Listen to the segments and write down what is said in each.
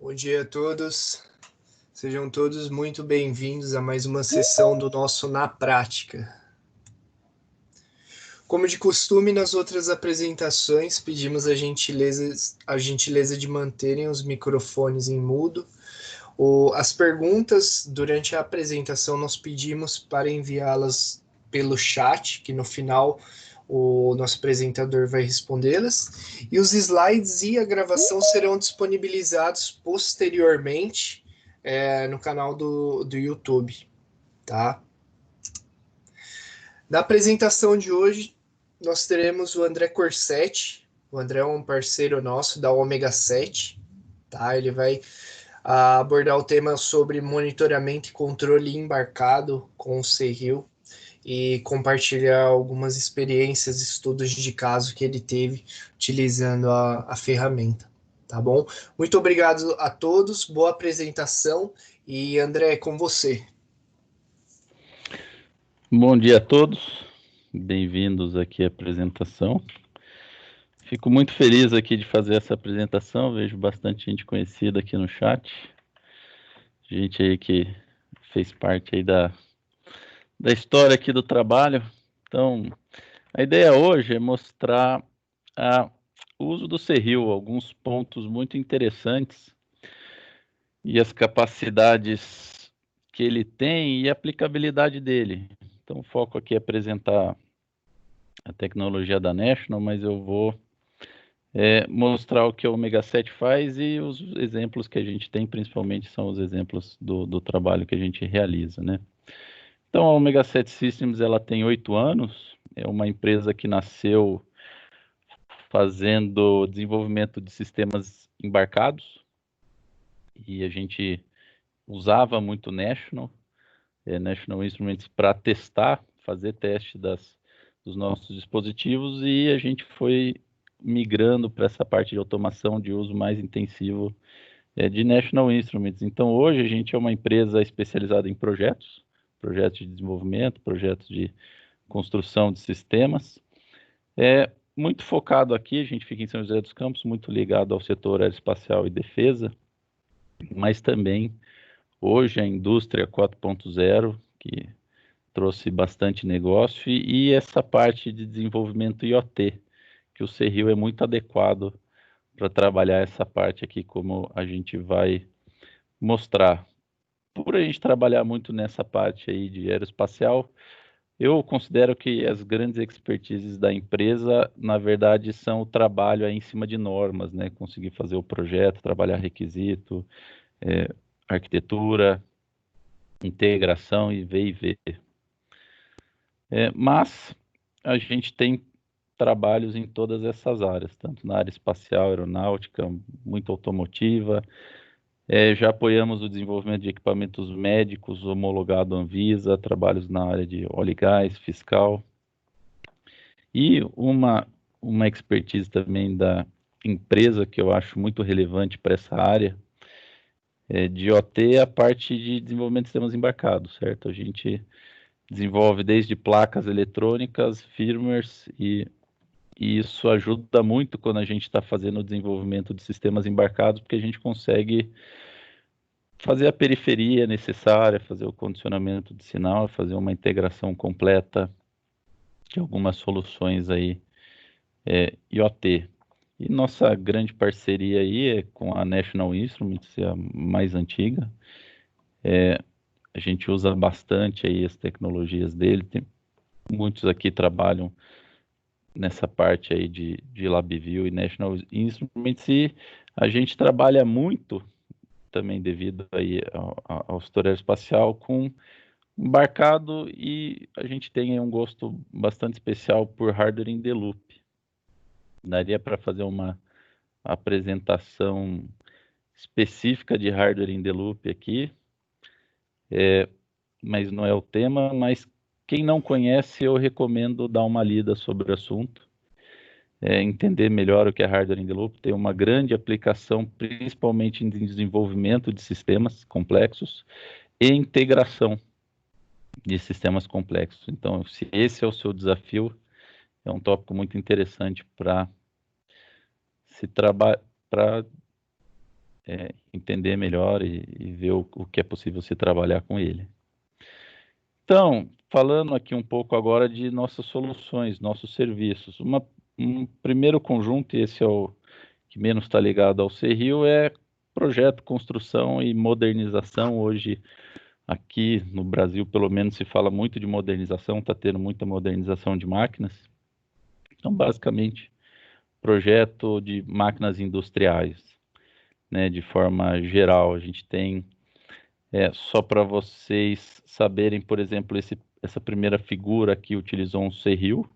Bom dia a todos, sejam todos muito bem-vindos a mais uma sessão do nosso Na Prática. Como de costume, nas outras apresentações, pedimos a gentileza de manterem os microfones em mudo. As perguntas durante a apresentação nós pedimos para enviá-las pelo chat, que no final o nosso apresentador vai respondê-las, e os slides e a gravação serão disponibilizados posteriormente no canal do YouTube, tá? Na apresentação de hoje, nós teremos o André Corsetti. O André é um parceiro nosso da Ômega 7, tá? Ele vai abordar o tema sobre monitoramento e controle embarcado com o Serril e compartilhar algumas experiências, estudos de caso que ele teve utilizando a ferramenta, tá bom? Muito obrigado a todos, boa apresentação e André, com você. Bom dia a todos, bem-vindos aqui à apresentação. Fico muito feliz aqui de fazer essa apresentação, vejo bastante gente conhecida aqui no chat, gente aí que fez parte aí da história aqui do trabalho. Então, a ideia hoje é mostrar o uso do Serril, alguns pontos muito interessantes e as capacidades que ele tem e a aplicabilidade dele. Então, o foco aqui é apresentar a tecnologia da National, mas eu vou mostrar o que a Ômega 7 faz e os exemplos que a gente tem, principalmente, são os exemplos do trabalho que a gente realiza, né? Então, a Ômega 7 Systems, ela tem 8 anos, é uma empresa que nasceu fazendo desenvolvimento de sistemas embarcados, e a gente usava muito National Instruments para testar, fazer teste dos nossos dispositivos, e a gente foi migrando para essa parte de automação de uso mais intensivo de National Instruments. Então, hoje a gente é uma empresa especializada em projetos de desenvolvimento, projetos de construção de sistemas. Muito focado aqui, a gente fica em São José dos Campos, muito ligado ao setor aeroespacial e defesa, mas também hoje a indústria 4.0, que trouxe bastante negócio, e essa parte de desenvolvimento IoT, que o Serril é muito adequado para trabalhar essa parte aqui, como a gente vai mostrar. Por a gente trabalhar muito nessa parte aí de aeroespacial, eu considero que as grandes expertises da empresa, na verdade, são o trabalho aí em cima de normas, né? Conseguir fazer o projeto, trabalhar requisito, arquitetura, integração e V&V. Mas a gente tem trabalhos em todas essas áreas, tanto na área espacial, aeronáutica, muito automotiva. Já apoiamos o desenvolvimento de equipamentos médicos homologado Anvisa, trabalhos na área de óleo e gás, fiscal. E uma expertise também da empresa que eu acho muito relevante para essa área de IoT é a parte de desenvolvimento de sistemas embarcados, certo? A gente desenvolve desde placas eletrônicas, firmwares, e isso ajuda muito quando a gente está fazendo o desenvolvimento de sistemas embarcados, porque a gente consegue fazer a periferia necessária, fazer o condicionamento de sinal, fazer uma integração completa de algumas soluções aí IoT. E nossa grande parceria aí é com a National Instruments, a mais antiga. A gente usa bastante aí as tecnologias dele, muitos aqui trabalham nessa parte aí de LabVIEW e National Instruments, e a gente trabalha muito também devido aí ao setor aeroespacial com embarcado, e a gente tem um gosto bastante especial por hardware in the loop. Daria para fazer uma apresentação específica de hardware in the loop aqui, mas não é o tema, mas quem não conhece, eu recomendo dar uma lida sobre o assunto, entender melhor o que é hardware in the loop. Tem uma grande aplicação, principalmente em desenvolvimento de sistemas complexos e integração de sistemas complexos. Então, se esse é o seu desafio, é um tópico muito interessante para entender melhor e ver o que é possível se trabalhar com ele. Então, falando aqui um pouco agora de nossas soluções, nossos serviços. Um primeiro conjunto, e esse é o que menos está ligado ao Cerril, é projeto, construção e modernização. Hoje, aqui no Brasil, pelo menos, se fala muito de modernização, está tendo muita modernização de máquinas. Então, basicamente, projeto de máquinas industriais, né, de forma geral. A gente tem, só para vocês saberem, por exemplo, essa primeira figura aqui utilizou um Cerril,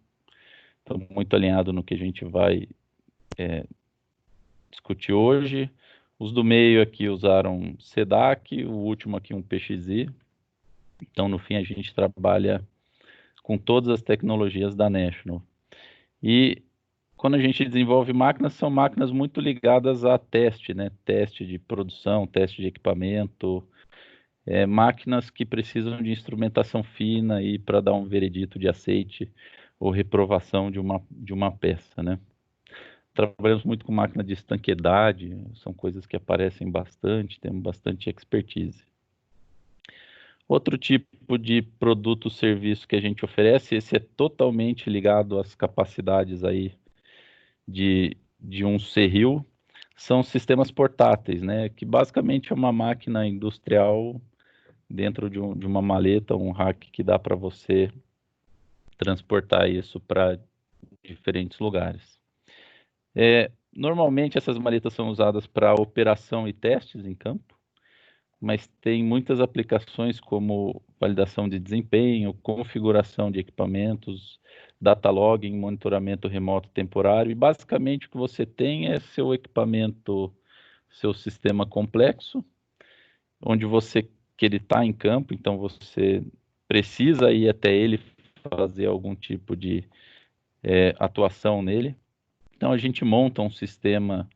então muito alinhado no que a gente vai discutir hoje. Os do meio aqui usaram SEDAC, o último aqui um PXI. Então, no fim, a gente trabalha com todas as tecnologias da National. E quando a gente desenvolve máquinas, são máquinas muito ligadas a teste, né? Teste de produção, teste de equipamento, máquinas que precisam de instrumentação fina e para dar um veredito de aceite ou reprovação de uma peça, né? Trabalhamos muito com máquina de estanqueidade, são coisas que aparecem bastante, temos bastante expertise. Outro tipo de produto ou serviço que a gente oferece, esse é totalmente ligado às capacidades aí de um Cerril, são sistemas portáteis, né? Que basicamente é uma máquina industrial dentro de uma maleta, um rack que dá para você transportar isso para diferentes lugares. Normalmente essas maletas são usadas para operação e testes em campo, mas tem muitas aplicações como validação de desempenho, configuração de equipamentos, data logging, monitoramento remoto temporário, e basicamente o que você tem é seu equipamento, seu sistema complexo, onde que ele está em campo, então você precisa ir até ele fazer algum tipo de atuação nele. Então a gente monta um sistema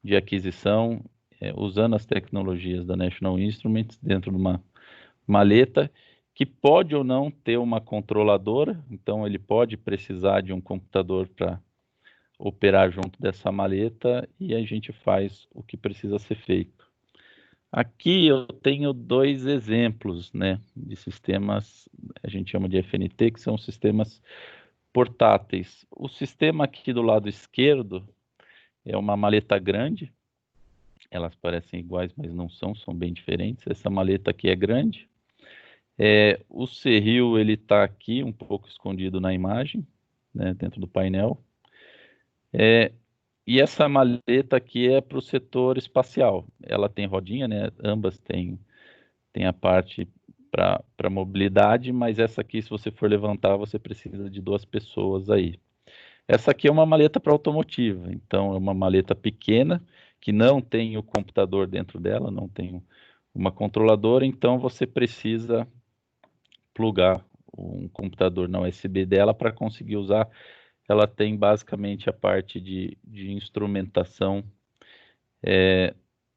de aquisição usando as tecnologias da National Instruments dentro de uma maleta que pode ou não ter uma controladora, então ele pode precisar de um computador para operar junto dessa maleta e a gente faz o que precisa ser feito. Aqui eu tenho dois exemplos, né, de sistemas, a gente chama de FNT, que são sistemas portáteis. O sistema aqui do lado esquerdo é uma maleta grande, elas parecem iguais, mas não são, são bem diferentes. Essa maleta aqui é grande. O Cerril, ele está aqui, um pouco escondido na imagem, né, dentro do painel. E essa maleta aqui é para o setor espacial. Ela tem rodinha, né? Ambas têm a parte para mobilidade, mas essa aqui, se você for levantar, você precisa de 2 pessoas aí. Essa aqui é uma maleta para automotiva, então é uma maleta pequena, que não tem o computador dentro dela, não tem uma controladora, então você precisa plugar um computador na USB dela para conseguir usar. Ela tem basicamente a parte de instrumentação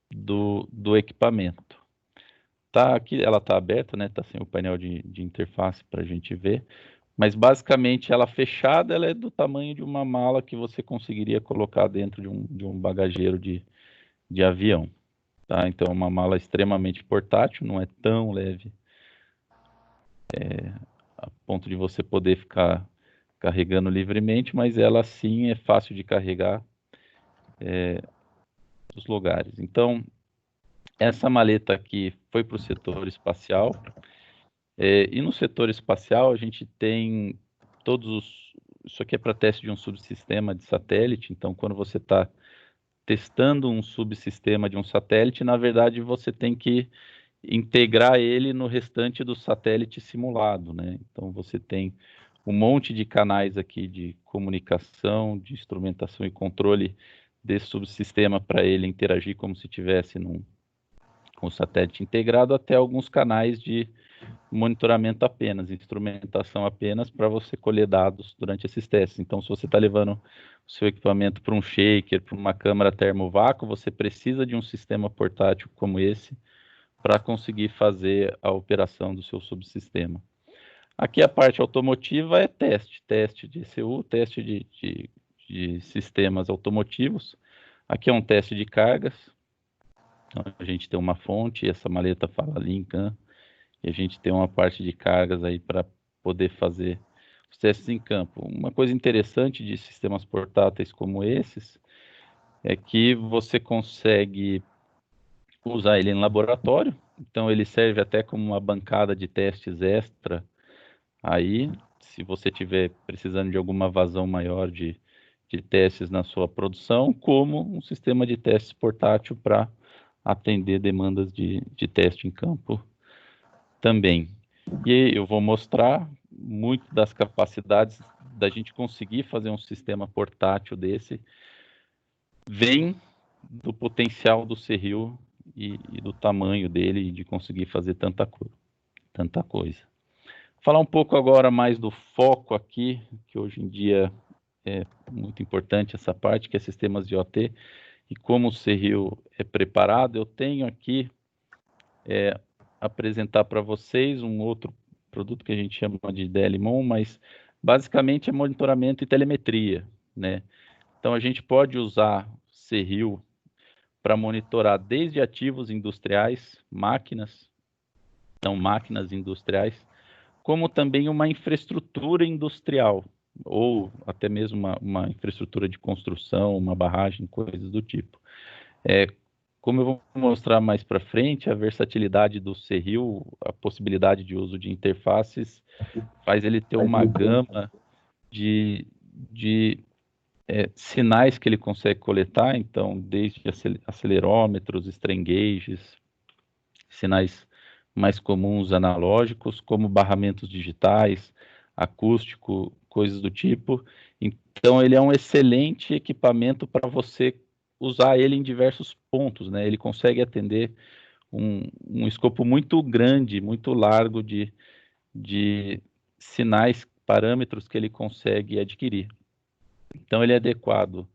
do equipamento. Tá aqui, ela está aberta, né? Está sem o painel de interface para a gente ver. Mas basicamente ela fechada, ela é do tamanho de uma mala que você conseguiria colocar dentro de um bagageiro de avião. Tá? Então é uma mala extremamente portátil, não é tão leve a ponto de você poder ficar carregando livremente, mas ela sim é fácil de carregar nos lugares. Então, essa maleta aqui foi para o setor espacial. E no setor espacial a gente tem todos os... Isso aqui é para teste de um subsistema de satélite, então quando você está testando um subsistema de um satélite, na verdade você tem que integrar ele no restante do satélite simulado, né? Então você tem um monte de canais aqui de comunicação, de instrumentação e controle desse subsistema para ele interagir como se tivesse com o satélite integrado, até alguns canais de monitoramento apenas, instrumentação apenas para você colher dados durante esses testes. Então, se você está levando o seu equipamento para um shaker, para uma câmara termovácuo, você precisa de um sistema portátil como esse para conseguir fazer a operação do seu subsistema. Aqui a parte automotiva é teste de ECU, teste de sistemas automotivos. Aqui é um teste de cargas. Então, a gente tem uma fonte, essa maleta fala Lincoln, e a gente tem uma parte de cargas aí para poder fazer os testes em campo. Uma coisa interessante de sistemas portáteis como esses é que você consegue usar ele em laboratório, então ele serve até como uma bancada de testes extra. Aí, se você tiver precisando de alguma vazão maior de testes na sua produção, como um sistema de testes portátil para atender demandas de teste em campo também. E aí eu vou mostrar muito das capacidades da gente conseguir fazer um sistema portátil desse, vem do potencial do Cerril e do tamanho dele e de conseguir fazer tanta coisa. Falar um pouco agora mais do foco aqui, que hoje em dia é muito importante essa parte, que é sistemas de IoT, e como o Cerril é preparado. Eu tenho aqui apresentar para vocês um outro produto que a gente chama de DLMon, mas basicamente é monitoramento e telemetria, né? Então a gente pode usar Cerril para monitorar desde ativos industriais, máquinas industriais, como também uma infraestrutura industrial, ou até mesmo uma infraestrutura de construção, uma barragem, coisas do tipo. Como eu vou mostrar mais para frente, a versatilidade do Cerril, a possibilidade de uso de interfaces, faz ele ter uma gama de sinais que ele consegue coletar, então, desde acelerômetros, strain gauges, sinais mais comuns analógicos, como barramentos digitais, acústico, coisas do tipo. Então, ele é um excelente equipamento para você usar ele em diversos pontos, né? Ele consegue atender um escopo muito grande, muito largo de sinais, parâmetros que ele consegue adquirir. Então, ele é adequado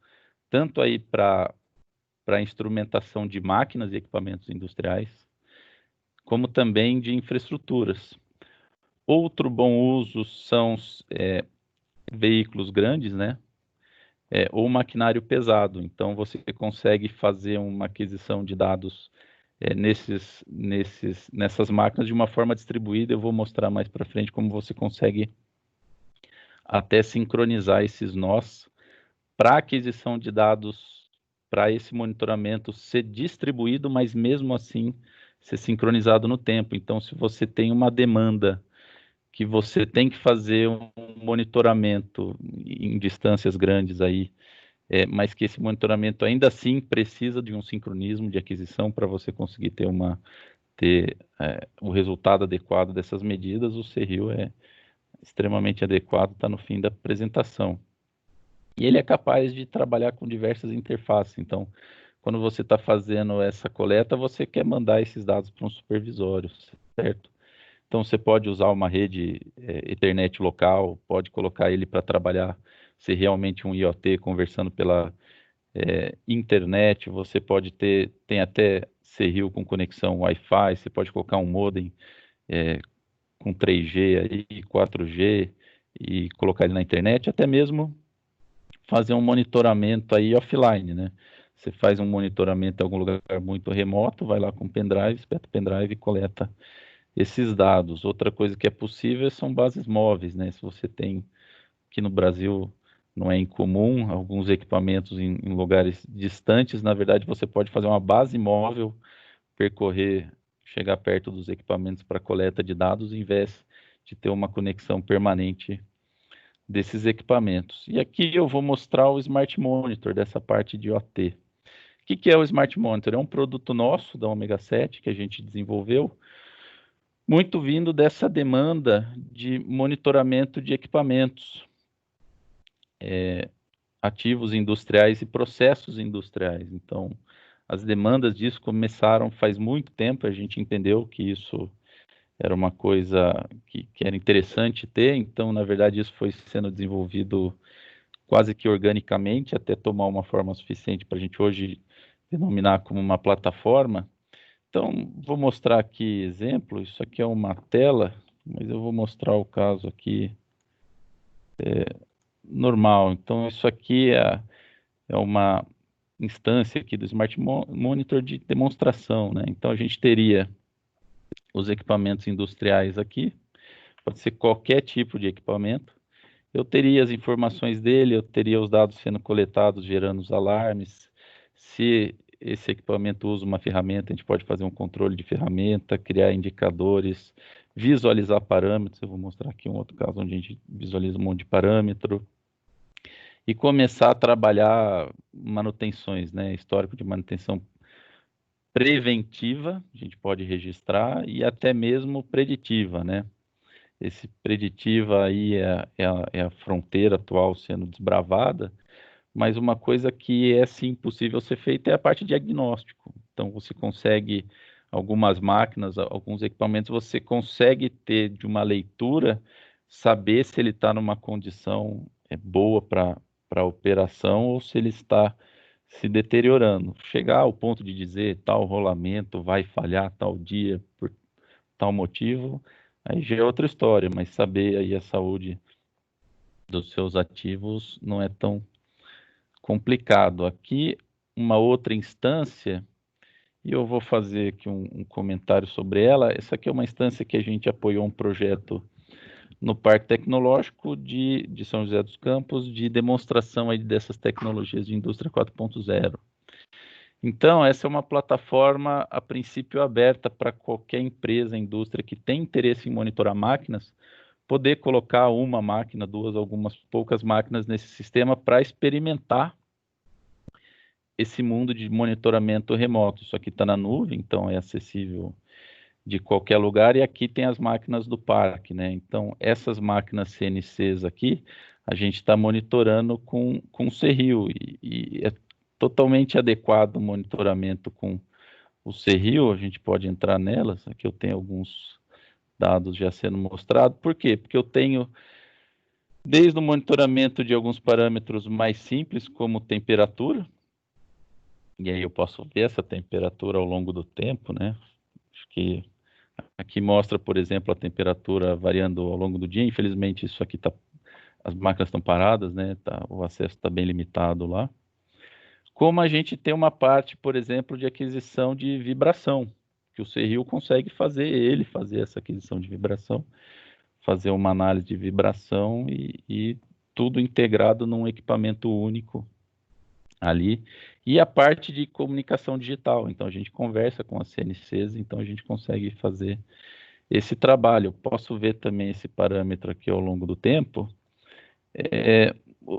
tanto aí para instrumentação de máquinas e equipamentos industriais, como também de infraestruturas. Outro bom uso são veículos grandes, né? Ou maquinário pesado. Então, você consegue fazer uma aquisição de dados nessas máquinas de uma forma distribuída. Eu vou mostrar mais para frente como você consegue até sincronizar esses nós para aquisição de dados, para esse monitoramento ser distribuído, mas mesmo assim ser sincronizado no tempo. Então, se você tem uma demanda que você tem que fazer um monitoramento em distâncias grandes aí, mas que esse monitoramento ainda assim precisa de um sincronismo de aquisição para você conseguir ter o resultado adequado dessas medidas, o Cerril é extremamente adequado, está no fim da apresentação. E ele é capaz de trabalhar com diversas interfaces. Então, quando você está fazendo essa coleta, você quer mandar esses dados para um supervisório, certo? Então, você pode usar uma rede Ethernet local, pode colocar ele para trabalhar, ser realmente um IoT conversando pela internet. Você pode tem até Cerril com conexão Wi-Fi, você pode colocar um modem com 3G aí, 4G e colocar ele na internet, até mesmo fazer um monitoramento aí offline, né? Você faz um monitoramento em algum lugar muito remoto, vai lá com o pendrive, espeta o pendrive e coleta esses dados. Outra coisa que é possível são bases móveis, né? Se você tem, aqui no Brasil não é incomum, alguns equipamentos em lugares distantes, na verdade você pode fazer uma base móvel, percorrer, chegar perto dos equipamentos para coleta de dados, em vez de ter uma conexão permanente desses equipamentos. E aqui eu vou mostrar o Smart Monitor dessa parte de OT. O que é o Smart Monitor? É um produto nosso da Omega 7 que a gente desenvolveu, muito vindo dessa demanda de monitoramento de equipamentos, ativos industriais e processos industriais. Então, as demandas disso começaram faz muito tempo, a gente entendeu que isso era uma coisa que era interessante ter, então, na verdade, isso foi sendo desenvolvido quase que organicamente, até tomar uma forma suficiente para a gente hoje denominar como uma plataforma. Então, vou mostrar aqui exemplo. Isso aqui é uma tela, mas eu vou mostrar o caso aqui normal. Então, isso aqui é uma instância aqui do Smart Monitor de demonstração, né? Então a gente teria os equipamentos industriais aqui, pode ser qualquer tipo de equipamento. Eu teria as informações dele, eu teria os dados sendo coletados, gerando os alarmes. Se esse equipamento usa uma ferramenta, a gente pode fazer um controle de ferramenta, criar indicadores, visualizar parâmetros. Eu vou mostrar aqui um outro caso onde a gente visualiza um monte de parâmetro. E começar a trabalhar manutenções, né? Histórico de manutenção preventiva, a gente pode registrar, e até mesmo preditiva, né? Esse preditiva aí é a fronteira atual sendo desbravada, mas uma coisa que é sim possível ser feita é a parte de diagnóstico. Então você consegue, algumas máquinas, alguns equipamentos, você consegue ter de uma leitura, saber se ele está numa condição boa para operação ou se ele está se deteriorando. Chegar ao ponto de dizer tal rolamento vai falhar tal dia por tal motivo, aí já é outra história, mas saber aí a saúde dos seus ativos não é tão complicado. Aqui, uma outra instância, e eu vou fazer aqui um comentário sobre ela. Essa aqui é uma instância que a gente apoiou um projeto no Parque Tecnológico de São José dos Campos, de demonstração aí dessas tecnologias de indústria 4.0. Então, essa é uma plataforma, a princípio, aberta para qualquer empresa, indústria que tem interesse em monitorar máquinas, poder colocar uma máquina, duas, algumas poucas máquinas nesse sistema para experimentar esse mundo de monitoramento remoto. Isso aqui está na nuvem, então é acessível de qualquer lugar, e aqui tem as máquinas do parque, né? Então, essas máquinas CNCs aqui, a gente está monitorando com Serril, e é totalmente adequado o monitoramento com o Serril, a gente pode entrar nelas, aqui eu tenho alguns dados já sendo mostrados. Por quê? Porque eu tenho desde o monitoramento de alguns parâmetros mais simples, como temperatura, e aí eu posso ver essa temperatura ao longo do tempo, né? Acho que aqui mostra, por exemplo, a temperatura variando ao longo do dia. Infelizmente, isso aqui tá, as máquinas estão paradas, né? O acesso está bem limitado lá. Como a gente tem uma parte, por exemplo, de aquisição de vibração, que o Serril consegue fazer essa aquisição de vibração, fazer uma análise de vibração e tudo integrado num equipamento único ali. E a parte de comunicação digital, então a gente conversa com as CNCs, então a gente consegue fazer esse trabalho. Eu posso ver também esse parâmetro aqui ao longo do tempo.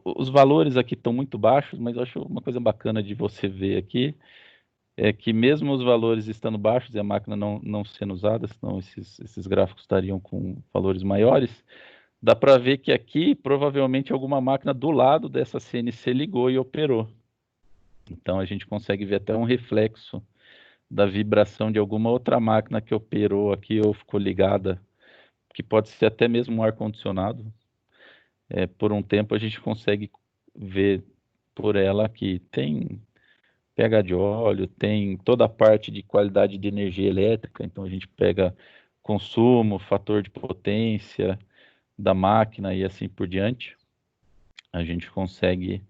Os valores aqui estão muito baixos, mas eu acho uma coisa bacana de você ver aqui é que mesmo os valores estando baixos e a máquina não sendo usada, senão esses gráficos estariam com valores maiores, dá para ver que aqui provavelmente alguma máquina do lado dessa CNC ligou e operou. Então a gente consegue ver até um reflexo da vibração de alguma outra máquina que operou aqui ou ficou ligada, que pode ser até mesmo um ar-condicionado. Por um tempo a gente consegue ver por ela que tem pH de óleo, tem toda a parte de qualidade de energia elétrica, então a gente pega consumo, fator de potência da máquina e assim por diante. A gente consegue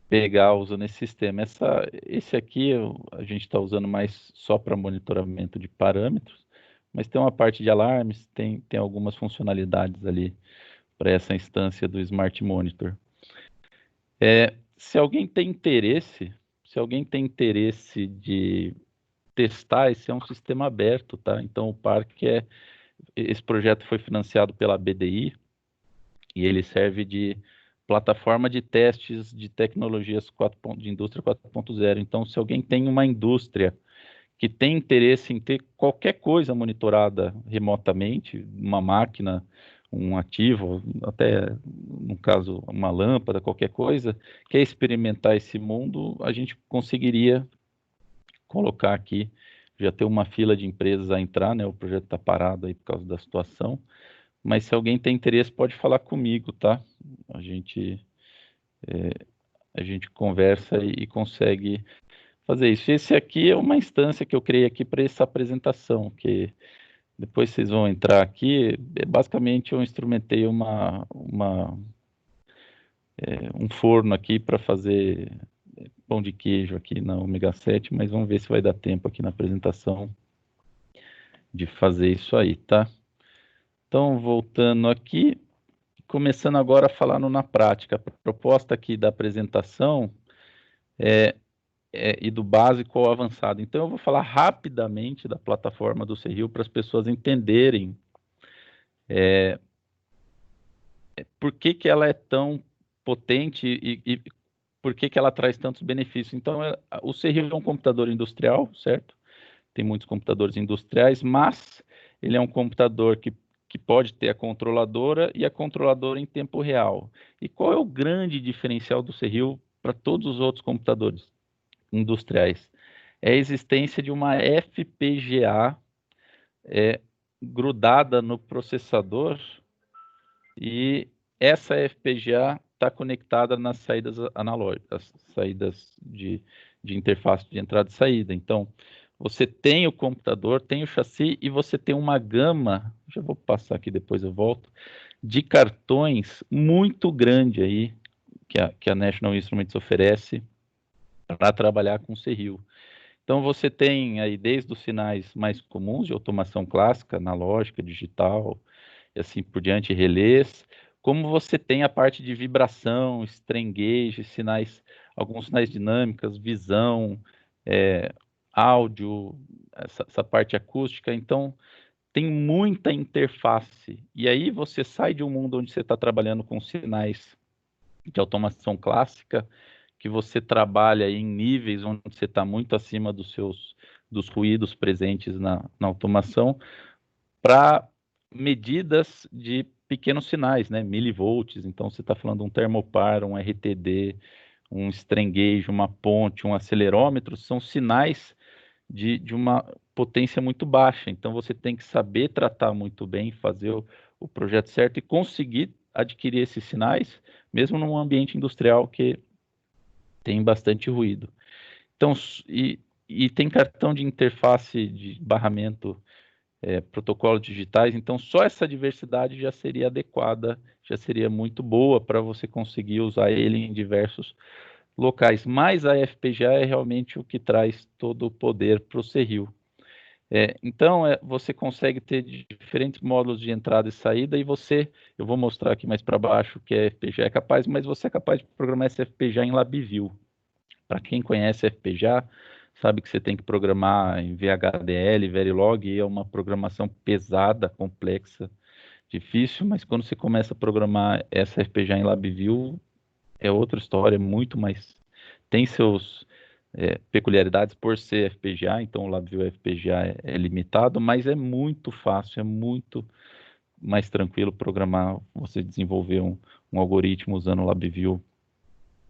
pegar usando esse sistema. Esse aqui a gente está usando mais só para monitoramento de parâmetros, mas tem uma parte de alarmes, tem algumas funcionalidades ali para essa instância do Smart Monitor. Se alguém tem interesse, se alguém tem interesse de testar, esse é um sistema aberto, tá? Então o parque esse projeto foi financiado pela BDI e ele serve de plataforma de testes de tecnologias de indústria 4.0. Então, se alguém tem uma indústria que tem interesse em ter qualquer coisa monitorada remotamente, uma máquina, um ativo, até no caso uma lâmpada, qualquer coisa, quer experimentar esse mundo, a gente conseguiria colocar aqui, já ter uma fila de empresas a entrar, né? O projeto está parado aí por causa da situação, mas se alguém tem interesse pode falar comigo, tá? A gente a gente conversa e consegue fazer isso. Esse aqui é uma instância que eu criei aqui para essa apresentação, que depois vocês vão entrar aqui. Basicamente, eu instrumentei um forno aqui para fazer pão de queijo aqui na Ômega 7, mas vamos ver se vai dar tempo aqui na apresentação de fazer isso aí, tá? Então, voltando aqui, começando agora a falar na prática. A proposta aqui da apresentação e do básico ao avançado. Então, eu vou falar rapidamente da plataforma do Serril para as pessoas entenderem por que que ela é tão potente e por que que ela traz tantos benefícios. Então, o Serril é um computador industrial, certo? Tem muitos computadores industriais, mas ele é um computador que pode ter a controladora e a controladora em tempo real. E qual é o grande diferencial do Serril para todos os outros computadores industriais? É a existência de uma FPGA grudada no processador, e essa FPGA está conectada nas saídas analógicas, saídas de interface de entrada e saída. Então, você tem o computador, tem o chassi e você tem uma gama, já vou passar aqui, depois eu volto, de cartões muito grande aí, que a National Instruments oferece para trabalhar com Serril. Então, você tem aí desde os sinais mais comuns de automação clássica, analógica, digital, e assim por diante, relés, como você tem a parte de vibração, strain gauge, sinais, alguns sinais dinâmicas, visão, áudio, essa parte acústica. Então, tem muita interface. E aí você sai de um mundo onde você está trabalhando com sinais de automação clássica, que você trabalha em níveis onde você está muito acima dos ruídos presentes na automação, para medidas de pequenos sinais, né? Milivolts. Então você está falando de um termopar, um RTD, um strain gauge, uma ponte, um acelerômetro, são sinais de uma potência muito baixa. Então você tem que saber tratar muito bem, fazer o projeto certo e conseguir adquirir esses sinais, mesmo num ambiente industrial que tem bastante ruído. Então, e tem cartão de interface de barramento, protocolos digitais, então só essa diversidade já seria adequada, já seria muito boa para você conseguir usar ele em diversos locais. Mas a FPGA é realmente o que traz todo o poder para o Serril. Então, você consegue ter diferentes módulos de entrada e saída, e eu vou mostrar aqui mais para baixo que a FPGA é capaz, mas você é capaz de programar essa FPGA em LabVIEW. Para quem conhece FPGA, sabe que você tem que programar em VHDL, Verilog, e é uma programação pesada, complexa, difícil, mas quando você começa a programar essa FPGA em LabVIEW, é outra história, muito mais... Tem seus peculiaridades por ser FPGA, então o LabVIEW FPGA é limitado, mas é muito fácil, é muito mais tranquilo programar, você desenvolver um algoritmo usando o LabVIEW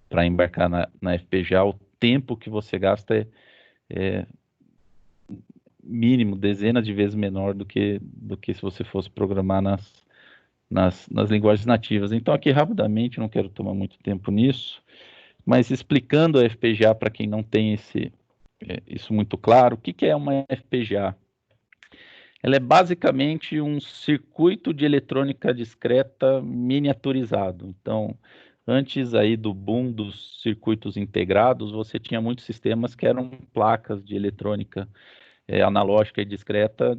para embarcar na FPGA. O tempo que você gasta é mínimo, dezenas de vezes menor do que se você fosse programar nas linguagens nativas. Então, aqui rapidamente, não quero tomar muito tempo nisso, mas explicando a FPGA para quem não tem isso muito claro, o que é uma FPGA? Ela é basicamente um circuito de eletrônica discreta miniaturizado. Então, antes aí do boom dos circuitos integrados, você tinha muitos sistemas que eram placas de eletrônica analógica e discreta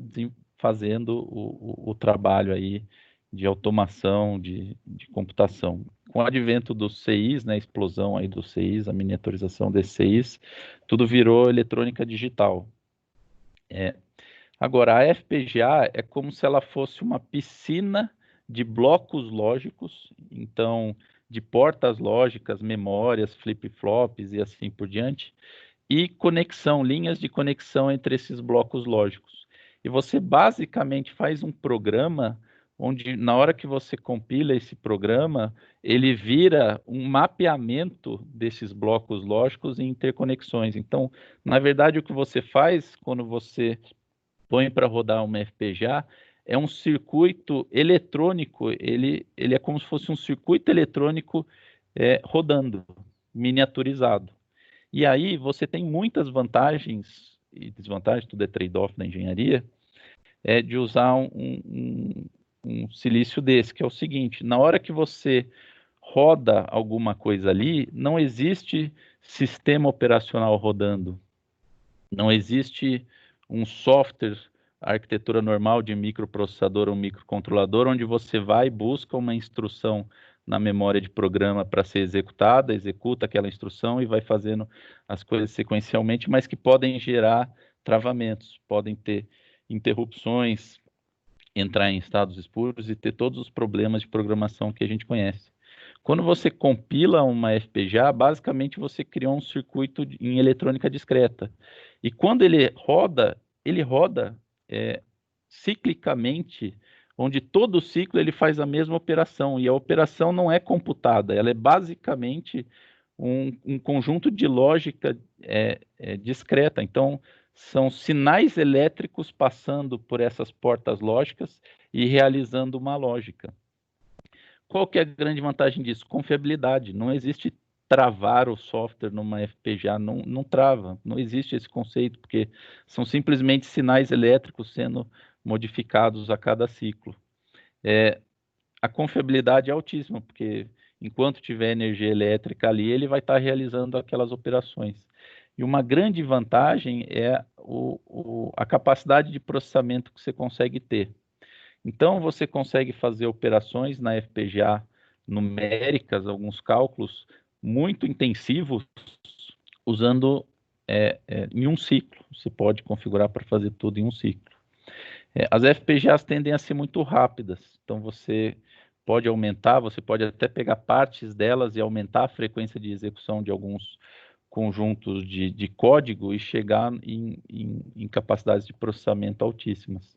fazendo o trabalho aí de automação, de computação. Com o advento dos CIs, né, a explosão aí dos CIs, a miniaturização desses CIs, tudo virou eletrônica digital. Agora, a FPGA é como se ela fosse uma piscina de blocos lógicos, então, de portas lógicas, memórias, flip-flops e assim por diante, e conexão, linhas de conexão entre esses blocos lógicos. E você basicamente faz um programa onde, na hora que você compila esse programa, ele vira um mapeamento desses blocos lógicos e interconexões. Então, na verdade, o que você faz quando você põe para rodar uma FPGA é um circuito eletrônico, ele é como se fosse um circuito eletrônico rodando, miniaturizado. E aí você tem muitas vantagens e desvantagens, tudo é trade-off na engenharia, de usar um silício desse, que é o seguinte: na hora que você roda alguma coisa ali, não existe sistema operacional rodando. Não existe um software, a arquitetura normal de microprocessador ou microcontrolador, onde você vai e busca uma instrução na memória de programa para ser executada, executa aquela instrução e vai fazendo as coisas sequencialmente, mas que podem gerar travamentos, podem ter interrupções, entrar em estados escuros e ter todos os problemas de programação que a gente conhece. Quando você compila uma FPGA, basicamente você criou um circuito em eletrônica discreta. E quando ele roda ciclicamente, onde todo ciclo ele faz a mesma operação. E a operação não é computada, ela é basicamente um conjunto de lógica discreta. Então, são sinais elétricos passando por essas portas lógicas e realizando uma lógica. Qual que é a grande vantagem disso? Confiabilidade. Não existe travar o software numa FPGA, não trava, não existe esse conceito, porque são simplesmente sinais elétricos sendo modificados a cada ciclo. A confiabilidade é altíssima, porque enquanto tiver energia elétrica ali, ele vai estar realizando aquelas operações. E uma grande vantagem é a capacidade de processamento que você consegue ter. Então, você consegue fazer operações na FPGA numéricas, alguns cálculos muito intensivos, usando em um ciclo. Você pode configurar para fazer tudo em um ciclo. As FPGAs tendem a ser muito rápidas, então você pode aumentar, você pode até pegar partes delas e aumentar a frequência de execução de alguns conjuntos de código e chegar em capacidades de processamento altíssimas.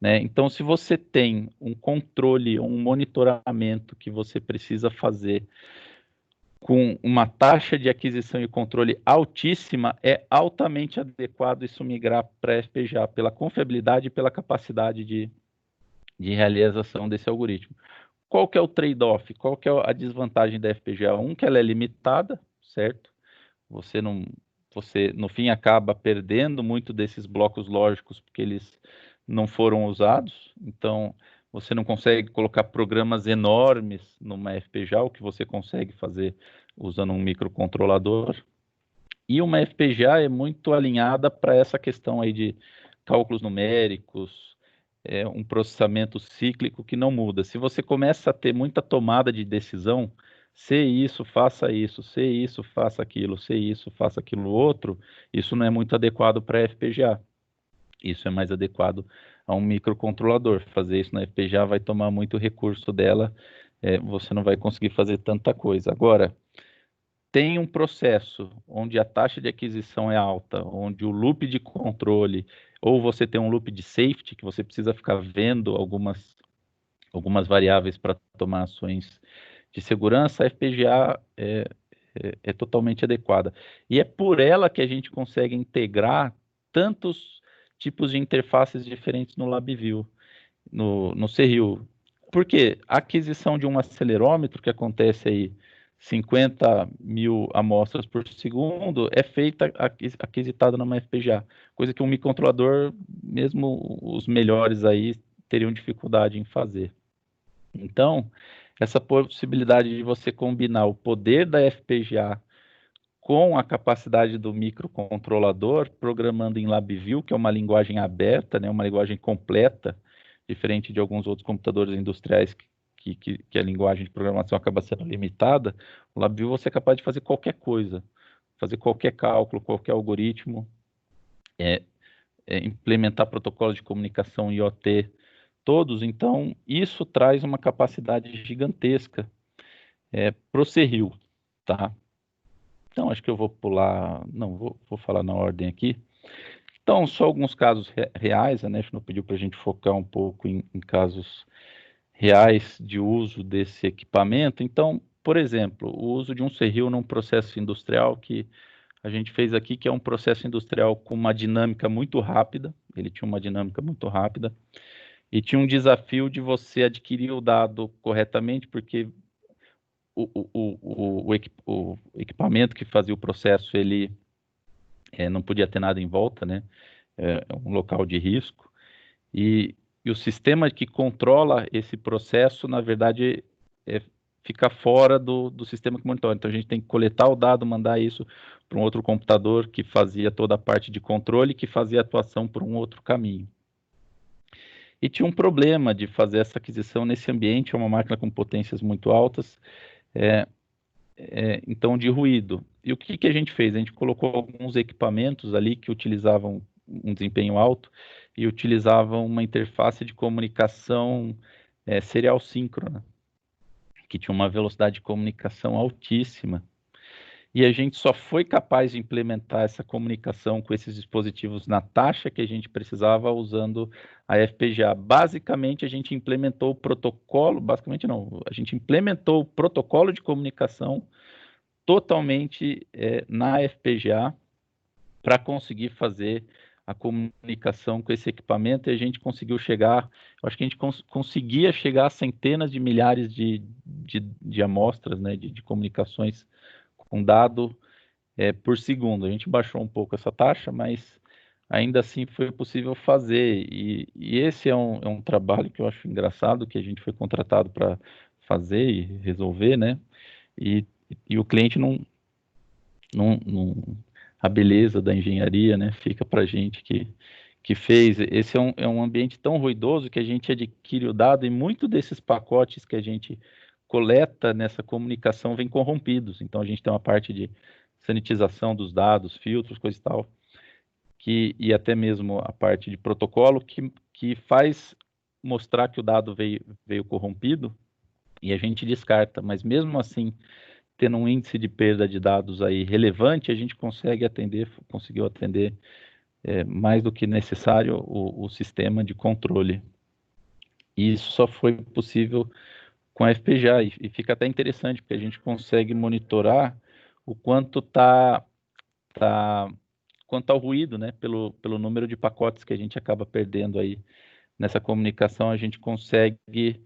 Né? Então, se você tem um controle, um monitoramento que você precisa fazer com uma taxa de aquisição e controle altíssima, é altamente adequado isso migrar para FPGA, pela confiabilidade e pela capacidade de realização desse algoritmo. Qual que é o trade-off? Qual que é a desvantagem da FPGA? Que ela é limitada, certo? Você, no fim, acaba perdendo muito desses blocos lógicos, porque eles não foram usados, então você não consegue colocar programas enormes numa FPGA, o que você consegue fazer usando um microcontrolador. E uma FPGA é muito alinhada para essa questão aí de cálculos numéricos, um processamento cíclico que não muda. Se você começa a ter muita tomada de decisão, se isso, faça isso, se isso, faça aquilo, se isso, faça aquilo outro, isso não é muito adequado para FPGA. Isso é mais adequado a um microcontrolador. Fazer isso na FPGA vai tomar muito recurso dela, você não vai conseguir fazer tanta coisa. Agora, tem um processo onde a taxa de aquisição é alta, onde o loop de controle, ou você tem um loop de safety, que você precisa ficar vendo algumas variáveis para tomar ações de segurança, a FPGA é totalmente adequada. E é por ela que a gente consegue integrar tantos tipos de interfaces diferentes no LabVIEW, no Seril. Por quê? A aquisição de um acelerômetro, que acontece aí 50 mil amostras por segundo, é feita, aquisitada numa FPGA, coisa que um microcontrolador, mesmo os melhores aí, teriam dificuldade em fazer. Então, essa possibilidade de você combinar o poder da FPGA com a capacidade do microcontrolador, programando em LabVIEW, que é uma linguagem aberta, né, uma linguagem completa, diferente de alguns outros computadores industriais que a linguagem de programação acaba sendo limitada. O LabVIEW você é capaz de fazer qualquer coisa, fazer qualquer cálculo, qualquer algoritmo, implementar protocolos de comunicação IoT, todos. Então, isso traz uma capacidade gigantesca para o Seril, tá? Então, acho que eu vou pular, não, vou falar na ordem aqui. Então, só alguns casos reais, a Nef não pediu para a gente focar um pouco em casos reais de uso desse equipamento. Então, por exemplo, o uso de um Seril num processo industrial que a gente fez aqui, que é um processo industrial com uma dinâmica muito rápida, ele tinha uma dinâmica muito rápida, e tinha um desafio de você adquirir o dado corretamente, porque o equipamento que fazia o processo, ele não podia ter nada em volta, né? É um local de risco. E o sistema que controla esse processo, na verdade, fica fora do sistema que monitora. Então a gente tem que coletar o dado, mandar isso para um outro computador que fazia toda a parte de controle, que fazia a atuação por um outro caminho. E tinha um problema de fazer essa aquisição nesse ambiente, é uma máquina com potências muito altas, então de ruído. E o que a gente fez? A gente colocou alguns equipamentos ali que utilizavam um desempenho alto e utilizavam uma interface de comunicação serial síncrona, que tinha uma velocidade de comunicação altíssima. E a gente só foi capaz de implementar essa comunicação com esses dispositivos na taxa que a gente precisava usando a FPGA. Basicamente, a gente implementou o protocolo, basicamente não, a gente implementou o protocolo de comunicação totalmente na FPGA para conseguir fazer a comunicação com esse equipamento, e a gente conseguiu chegar, eu acho que a gente conseguia chegar a centenas de milhares de amostras, né, de comunicações com dado por segundo. A gente baixou um pouco essa taxa, mas ainda assim foi possível fazer, e esse é um trabalho que eu acho engraçado, que a gente foi contratado para fazer e resolver, né, e o cliente não, a beleza da engenharia, né, fica para a gente que fez. Esse é um ambiente tão ruidoso que a gente adquire o dado, e muito desses pacotes que a gente coleta nessa comunicação vem corrompidos. Então a gente tem uma parte de sanitização dos dados, filtros, coisa e tal, e até mesmo a parte de protocolo que faz mostrar que o dado veio corrompido, e a gente descarta, mas mesmo assim, tendo um índice de perda de dados aí relevante, a gente conseguiu atender mais do que necessário o sistema de controle. E isso só foi possível com a FPGA, e fica até interessante, porque a gente consegue monitorar o quanto ao ruído, né, pelo número de pacotes que a gente acaba perdendo aí nessa comunicação. A gente consegue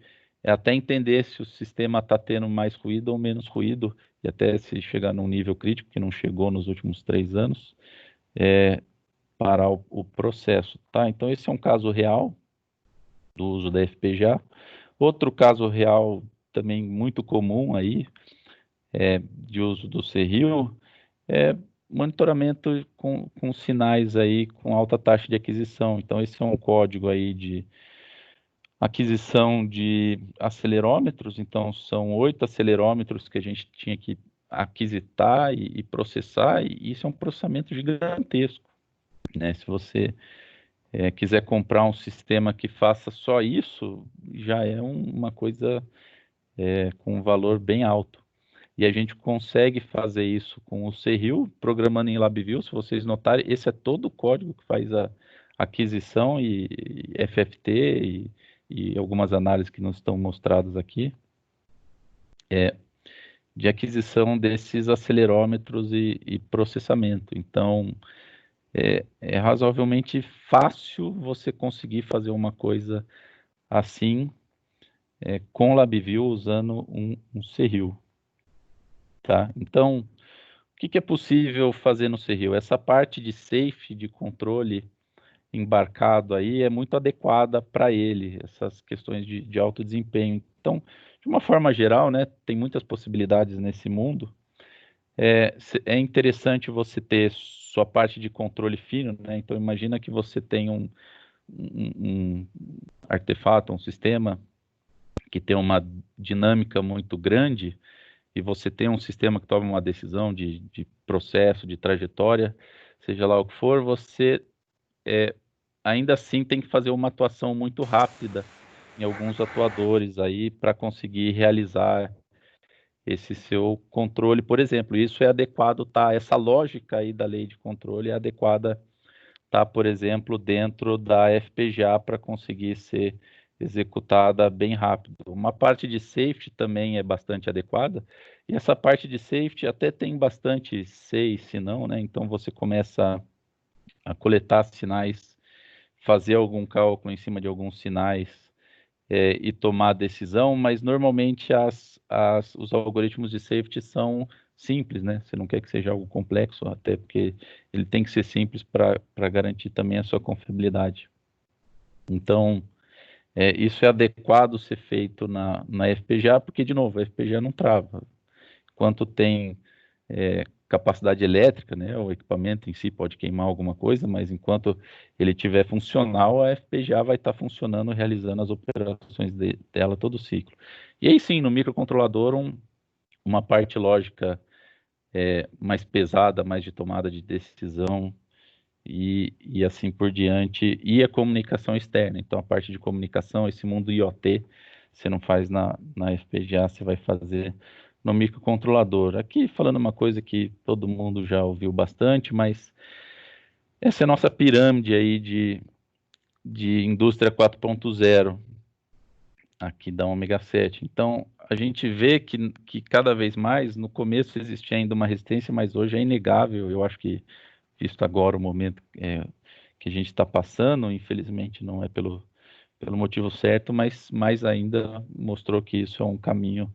até entender se o sistema está tendo mais ruído ou menos ruído, e até se chegar num nível crítico, que não chegou nos últimos 3 anos, parar o processo, tá? Então esse é um caso real do uso da FPGA. Outro caso real também muito comum aí, de uso do Seril, é monitoramento com sinais aí com alta taxa de aquisição. Então esse é um código aí de aquisição de acelerômetros. Então são 8 acelerômetros que a gente tinha que aquisitar e processar, e isso é um processamento gigantesco, né? Se você quiser comprar um sistema que faça só isso, já é uma coisa com um valor bem alto. E a gente consegue fazer isso com o Seril, programando em LabVIEW. Se vocês notarem, esse é todo o código que faz a aquisição e FFT e algumas análises que não estão mostradas aqui, de aquisição desses acelerômetros e processamento. Então, é razoavelmente fácil você conseguir fazer uma coisa assim com LabVIEW usando um Seril, tá? Então, o que é possível fazer no Seril? Essa parte de safe, de controle embarcado aí, é muito adequada para ele, essas questões de alto desempenho. Então, de uma forma geral, né, tem muitas possibilidades nesse mundo. É interessante você ter sua parte de controle fino, né? Então, imagina que você tem um artefato, um sistema que tem uma dinâmica muito grande, e você tem um sistema que toma uma decisão de processo, de trajetória, seja lá o que for, você ainda assim tem que fazer uma atuação muito rápida em alguns atuadores aí para conseguir realizar esse seu controle, por exemplo. Isso é adequado, tá? Essa lógica aí da lei de controle é adequada, tá? Por exemplo, dentro da FPGA para conseguir ser executada bem rápido. Uma parte de safety também é bastante adequada, e essa parte de safety até tem bastante sei, se não, né? Então você começa a coletar sinais, fazer algum cálculo em cima de alguns sinais e tomar a decisão, mas normalmente os algoritmos de safety são simples, né? Você não quer que seja algo complexo, até porque ele tem que ser simples para garantir também a sua confiabilidade. Então, Isso é adequado ser feito na FPGA, porque, de novo, a FPGA não trava. Enquanto tem capacidade elétrica, né, o equipamento em si pode queimar alguma coisa, mas enquanto ele estiver funcional, a FPGA vai estar funcionando, realizando as operações dela todo o ciclo. E aí sim, no microcontrolador, uma parte lógica mais pesada, mais de tomada de decisão, e assim por diante, e a comunicação externa. Então, a parte de comunicação, esse mundo IoT, você não faz na FPGA, você vai fazer no microcontrolador. Aqui, falando uma coisa que todo mundo já ouviu bastante, mas essa é a nossa pirâmide aí de indústria 4.0, aqui da Ômega 7. Então, a gente vê que cada vez mais, no começo existia ainda uma resistência, mas hoje é inegável, eu acho que visto agora o momento que a gente está passando, infelizmente não é pelo motivo certo, mas mais ainda mostrou que isso é um caminho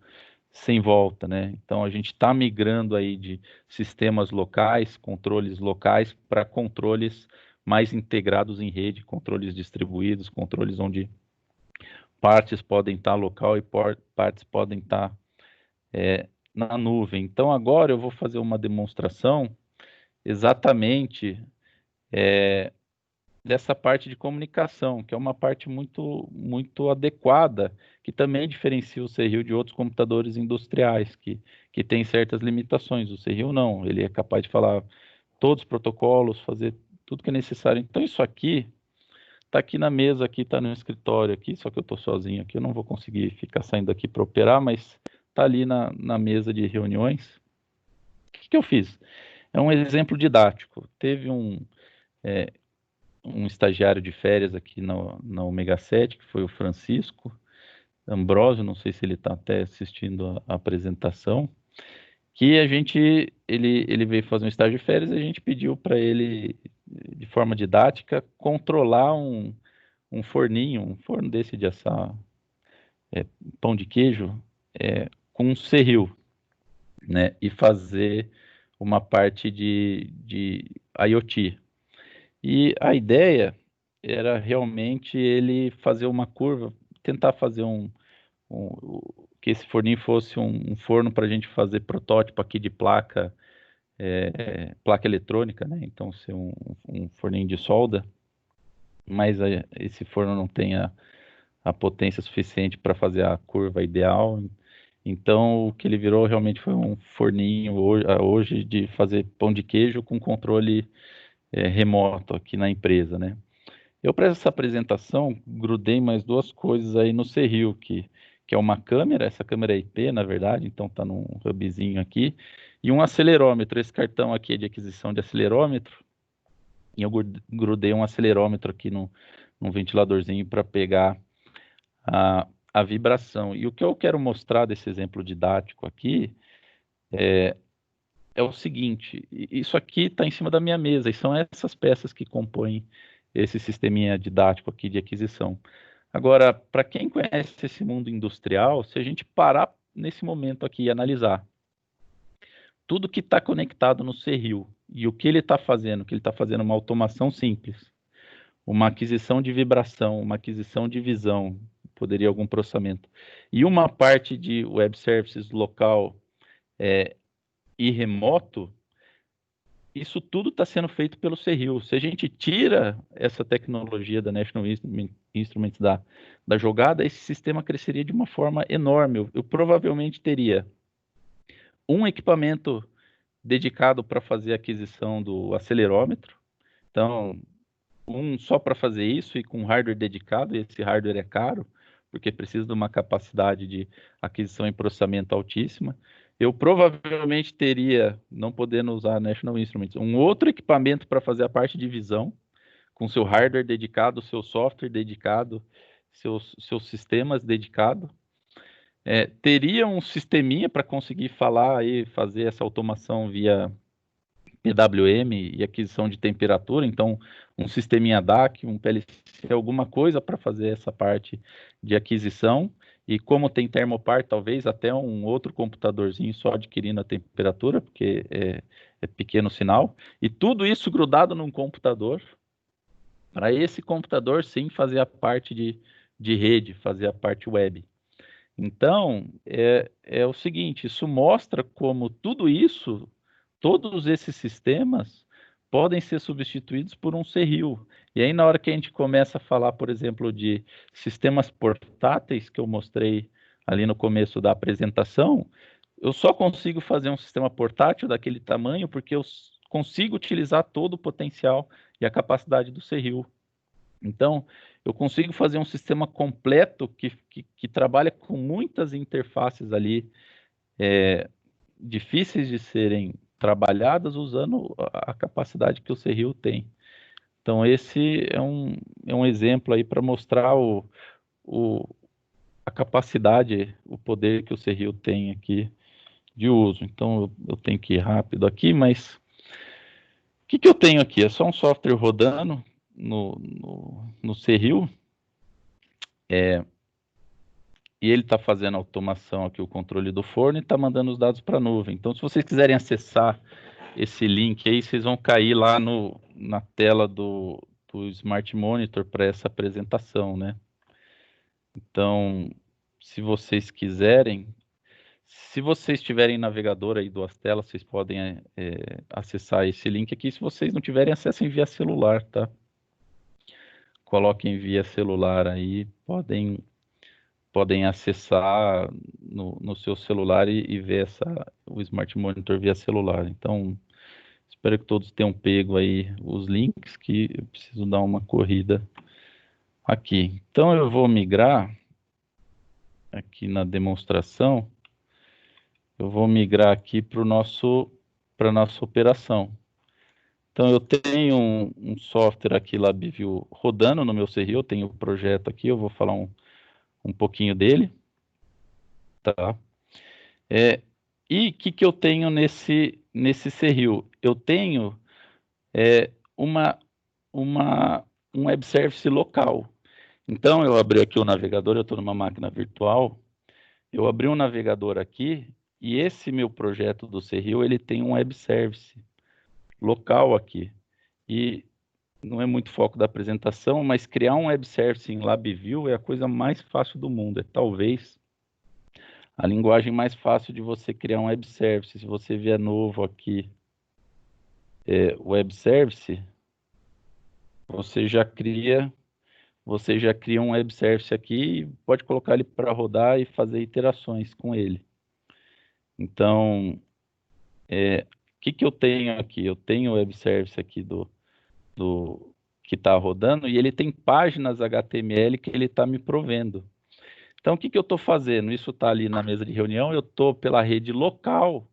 sem volta, né? Então a gente está migrando aí de sistemas locais, controles locais, para controles mais integrados em rede, controles distribuídos, controles onde partes podem estar local e partes podem estar na nuvem. Então agora eu vou fazer uma demonstração exatamente dessa parte de comunicação, que é uma parte muito, muito adequada, que também diferencia o Seril de outros computadores industriais, que tem certas limitações. O Seril não, ele é capaz de falar todos os protocolos, fazer tudo que é necessário. Então isso aqui está aqui na mesa, aqui está no escritório aqui, só que eu estou sozinho aqui, eu não vou conseguir ficar saindo aqui para operar, mas está ali na mesa de reuniões. O que eu fiz? É um exemplo didático. Teve um estagiário de férias aqui na Omega 7, que foi o Francisco Ambrosio, não sei se ele está até assistindo a apresentação, que ele veio fazer um estágio de férias e a gente pediu para ele, de forma didática, controlar um forninho, um forno desse de assar pão de queijo, com um serril, né, e fazer uma parte de IoT. E a ideia era realmente ele fazer uma curva, tentar fazer que esse forninho fosse um forno para a gente fazer protótipo aqui de placa eletrônica, né? Então ser um forninho de solda, mas esse forno não tem a potência suficiente para fazer a curva ideal. Então o que ele virou realmente foi um forninho hoje de fazer pão de queijo com controle remoto aqui na empresa, né? Eu, para essa apresentação, grudei mais duas coisas aí no Serril, que é uma câmera, essa câmera é IP, na verdade, então está num hubzinho aqui, e um acelerômetro. Esse cartão aqui é de aquisição de acelerômetro, e eu grudei um acelerômetro aqui num ventiladorzinho para pegar a vibração. E o que eu quero mostrar desse exemplo didático aqui é o seguinte: isso aqui está em cima da minha mesa, e são essas peças que compõem esse sisteminha didático aqui de aquisição. Agora, para quem conhece esse mundo industrial, se a gente parar nesse momento aqui e analisar tudo que está conectado no Serril e o que ele está fazendo, que ele está fazendo uma automação simples, uma aquisição de vibração, uma aquisição de visão, poderia algum processamento, e uma parte de web services local e remoto, isso tudo está sendo feito pelo Serril. Se a gente tira essa tecnologia da National Instruments da jogada, esse sistema cresceria de uma forma enorme. Eu provavelmente teria um equipamento dedicado para fazer a aquisição do acelerômetro, então um só para fazer isso e com hardware dedicado, e esse hardware é caro, porque precisa de uma capacidade de aquisição e processamento altíssima. Eu provavelmente teria, não podendo usar National Instruments, um outro equipamento para fazer a parte de visão, com seu hardware dedicado, seu software dedicado, seus sistemas dedicados. Teria um sisteminha para conseguir falar e fazer essa automação via PWM e aquisição de temperatura, então um sisteminha DAC, um PLC, alguma coisa para fazer essa parte de aquisição. E como tem termopar, talvez até um outro computadorzinho só adquirindo a temperatura, porque é pequeno sinal. E tudo isso grudado num computador, para esse computador sim fazer a parte de de rede, fazer a parte web. Então, é o seguinte, isso mostra como tudo isso, todos esses sistemas podem ser substituídos por um CRIO. E aí, na hora que a gente começa a falar, por exemplo, de sistemas portáteis, que eu mostrei ali no começo da apresentação, eu só consigo fazer um sistema portátil daquele tamanho porque eu consigo utilizar todo o potencial e a capacidade do CRIO. Então, eu consigo fazer um sistema completo que trabalha com muitas interfaces ali, difíceis de serem trabalhadas usando a capacidade que o CRIO tem. Então, esse é um exemplo aí para mostrar o, a capacidade, o poder que o CRIO tem aqui de uso. Então, eu tenho que ir rápido aqui, mas o que eu tenho aqui? É só um software rodando no CRIO, e ele está fazendo automação aqui, o controle do forno, e está mandando os dados para a nuvem. Então, se vocês quiserem acessar esse link aí, vocês vão cair lá na tela do Smart Monitor para essa apresentação, né? Então, se vocês quiserem, se vocês tiverem navegador aí, duas telas, vocês podem acessar esse link aqui. Se vocês não tiverem, acessem via celular, tá? Coloquem via celular aí, podem acessar no seu celular e ver o Smart Monitor via celular. Então, espero que todos tenham pego aí os links, que eu preciso dar uma corrida aqui. Então, eu vou migrar aqui na demonstração, eu vou migrar aqui para a nossa operação. Então, eu tenho um software aqui, LabVIEW, rodando no meu CRI, eu tenho o projeto aqui, eu vou falar um pouquinho dele, tá? E o que eu tenho nesse CRIO? Eu tenho uma, um web service local. Então, eu abri aqui o navegador, eu estou numa máquina virtual, eu abri um navegador aqui, e esse meu projeto do CRIO, ele tem um web service local aqui. E não é muito foco da apresentação, mas criar um web service em LabVIEW é a coisa mais fácil do mundo. É talvez a linguagem mais fácil de você criar um web service. Se você vier novo aqui, web service, você já cria um web service aqui e pode colocar ele para rodar e fazer iterações com ele. Então, o que eu tenho aqui? Eu tenho o web service aqui do que está rodando, e ele tem páginas HTML que ele está me provendo. Então, o que eu estou fazendo? Isso está ali na mesa de reunião, eu estou pela rede local,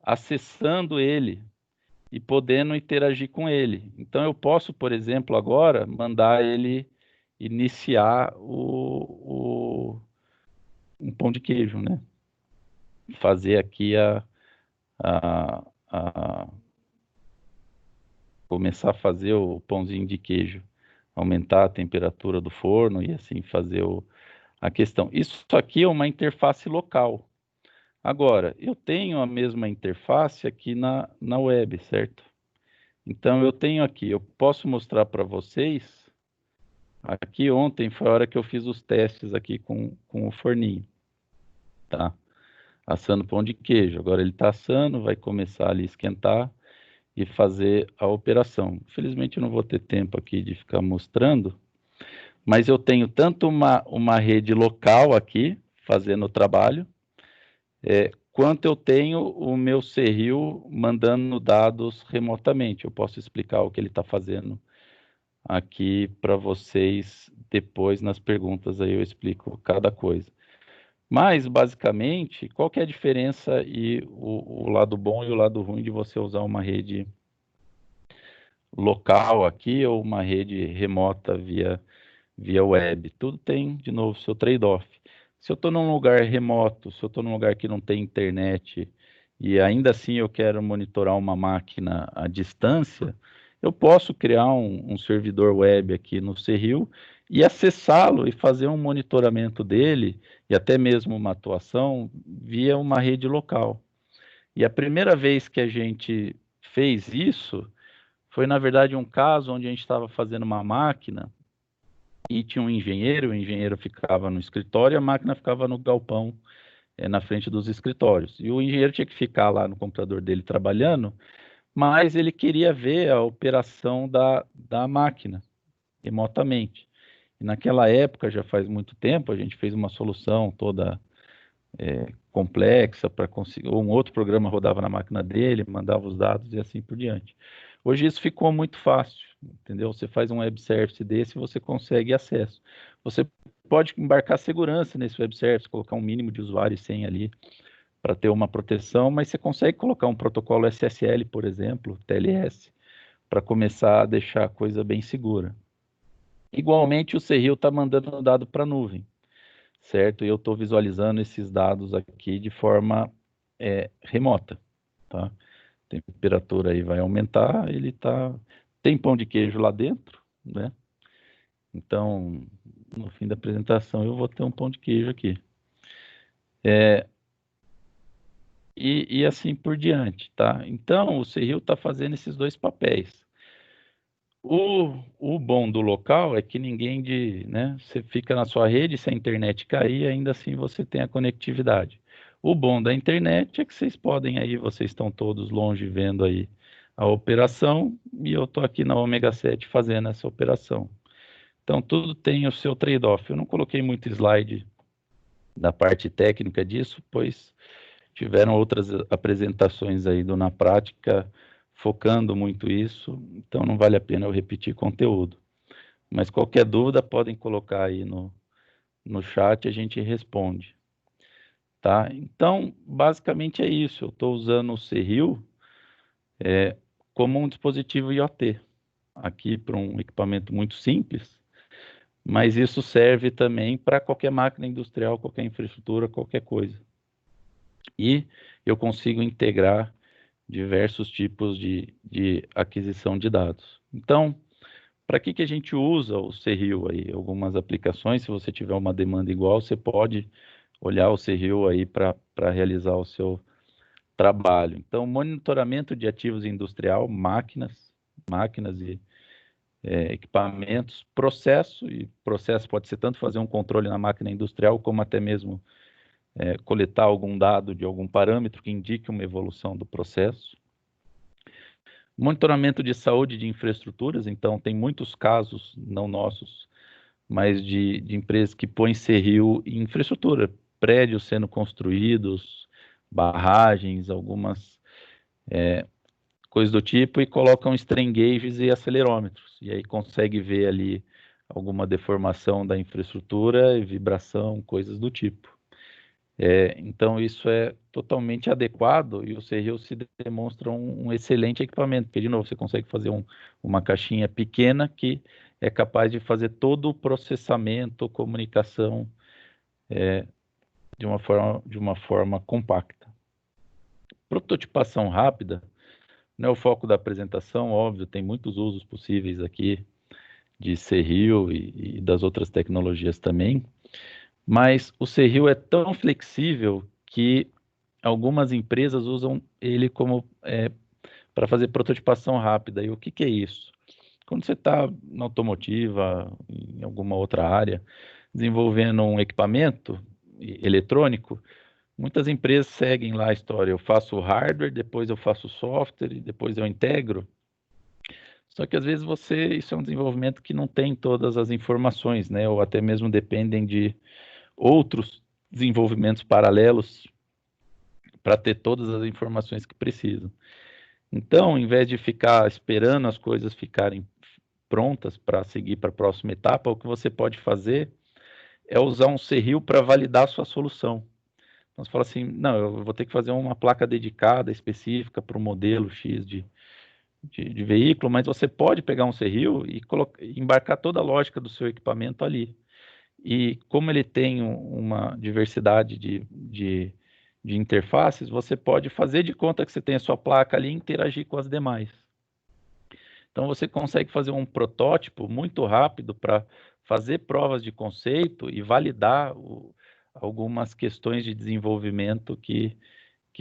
acessando ele e podendo interagir com ele. Então, eu posso, por exemplo, agora, mandar ele iniciar um pão de queijo, né? Fazer aqui começar a fazer o pãozinho de queijo, aumentar a temperatura do forno e assim fazer a questão. Isso aqui é uma interface local. Agora, eu tenho a mesma interface aqui na web, certo? Então, eu tenho aqui, eu posso mostrar para vocês, aqui ontem foi a hora que eu fiz os testes aqui com o forninho, tá? Assando pão de queijo. Agora ele está assando, vai começar ali a esquentar e fazer a operação. Infelizmente, eu não vou ter tempo aqui de ficar mostrando, mas eu tenho tanto uma rede local aqui, fazendo o trabalho, quanto eu tenho o meu CRIO mandando dados remotamente. Eu posso explicar o que ele está fazendo aqui para vocês depois nas perguntas, aí eu explico cada coisa. Mas, basicamente, qual que é a diferença e o lado bom e o lado ruim de você usar uma rede local aqui ou uma rede remota via web? Tudo tem, de novo, seu trade-off. Se eu estou num lugar remoto, se eu estou num lugar que não tem internet e ainda assim eu quero monitorar uma máquina à distância, eu posso criar um servidor web aqui no CRIO e acessá-lo e fazer um monitoramento dele e até mesmo uma atuação via uma rede local. E a primeira vez que a gente fez isso foi, na verdade, um caso onde a gente estava fazendo uma máquina e tinha um engenheiro, o engenheiro ficava no escritório e a máquina ficava no galpão, na frente dos escritórios. E o engenheiro tinha que ficar lá no computador dele trabalhando, mas ele queria ver a operação da máquina remotamente. E naquela época, já faz muito tempo, a gente fez uma solução toda complexa para conseguir. Um outro programa rodava na máquina dele, mandava os dados e assim por diante. Hoje isso ficou muito fácil, entendeu? Você faz um web service desse e você consegue acesso. Você pode embarcar segurança nesse web service, colocar um mínimo de usuário e senha ali para ter uma proteção, mas você consegue colocar um protocolo SSL, por exemplo, TLS, para começar a deixar a coisa bem segura. Igualmente, o Serril está mandando dado para a nuvem, certo? E eu estou visualizando esses dados aqui de forma remota, tá? A temperatura aí vai aumentar, ele tá... Tem pão de queijo lá dentro, né? Então, no fim da apresentação, eu vou ter um pão de queijo aqui. E assim por diante, tá? Então, o Serril está fazendo esses dois papéis. O bom do local é que né? Você fica na sua rede, se a internet cair, ainda assim você tem a conectividade. O bom da internet é que vocês podem aí, vocês estão todos longe vendo aí a operação e eu estou aqui na Ômega 7 fazendo essa operação. Então tudo tem o seu trade-off. Eu não coloquei muito slide da parte técnica disso, pois tiveram outras apresentações aí do Na Prática focando muito isso, então não vale a pena eu repetir conteúdo. Mas qualquer dúvida podem colocar aí no chat, a gente responde. Tá? Então, basicamente é isso. Eu estou usando o Serril como um dispositivo IoT, aqui para um equipamento muito simples, mas isso serve também para qualquer máquina industrial, qualquer infraestrutura, qualquer coisa. E eu consigo integrar diversos tipos de aquisição de dados. Então, para que a gente usa o Serril aí? Algumas aplicações, se você tiver uma demanda igual, você pode olhar o Serril aí para realizar o seu trabalho. Então, monitoramento de ativos industrial, máquinas e equipamentos, e processo pode ser tanto fazer um controle na máquina industrial, como até mesmo coletar algum dado de algum parâmetro que indique uma evolução do processo. Monitoramento de saúde de infraestruturas, então tem muitos casos, não nossos, mas de empresas que põem Serril em infraestrutura, prédios sendo construídos, barragens, algumas coisas do tipo, e colocam strain gauges e acelerômetros, e aí consegue ver ali alguma deformação da infraestrutura e vibração, coisas do tipo. Então, isso é totalmente adequado e o Serril se demonstra um excelente equipamento, porque, de novo, você consegue fazer uma caixinha pequena que é capaz de fazer todo o processamento, comunicação de uma forma compacta. Prototipação rápida não é o foco da apresentação, óbvio, tem muitos usos possíveis aqui de Serril e das outras tecnologias também, mas o Serril é tão flexível que algumas empresas usam ele como para fazer prototipação rápida. E o que é isso? Quando você está na automotiva, em alguma outra área, desenvolvendo um equipamento eletrônico, muitas empresas seguem lá a história. Eu faço o hardware, depois eu faço o software e depois eu integro. Só que às vezes isso é um desenvolvimento que não tem todas as informações, né? Ou até mesmo dependem de outros desenvolvimentos paralelos para ter todas as informações que precisam. Então, em vez de ficar esperando as coisas ficarem prontas para seguir para a próxima etapa, o que você pode fazer é usar um Serril para validar a sua solução. Então, você fala assim, não, eu vou ter que fazer uma placa dedicada, específica para o modelo X de veículo, mas você pode pegar um Serril e embarcar toda a lógica do seu equipamento ali. E como ele tem uma diversidade de interfaces, você pode fazer de conta que você tem a sua placa ali e interagir com as demais. Então você consegue fazer um protótipo muito rápido para fazer provas de conceito e validar algumas questões de desenvolvimento que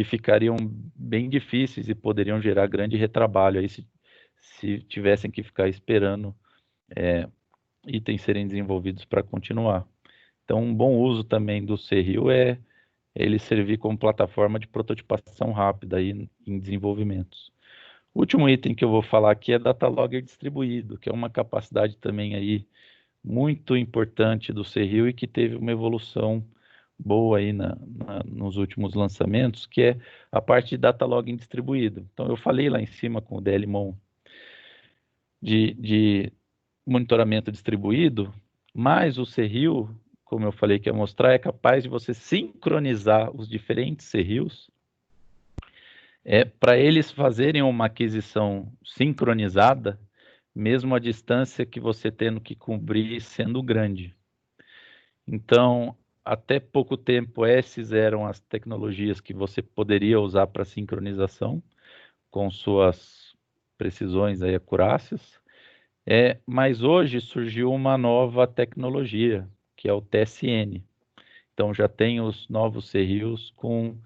ficariam bem difíceis e poderiam gerar grande retrabalho aí se tivessem que ficar esperando itens serem desenvolvidos para continuar. Então, um bom uso também do CRIO é ele servir como plataforma de prototipação rápida aí em desenvolvimentos. O último item que eu vou falar aqui é Data Logger distribuído, que é uma capacidade também aí muito importante do CRIO e que teve uma evolução boa aí nos últimos lançamentos, que é a parte de Data Logging distribuído. Então, eu falei lá em cima com o Delimon de monitoramento distribuído, mas o CRIO, como eu falei que ia mostrar, é capaz de você sincronizar os diferentes CRIOs para eles fazerem uma aquisição sincronizada, mesmo a distância que você tendo que cobrir sendo grande. Então, até pouco tempo, essas eram as tecnologias que você poderia usar para sincronização, com suas precisões e acurácias. Mas hoje surgiu uma nova tecnologia, que é o TSN. Então, já tem os novos CRIOs com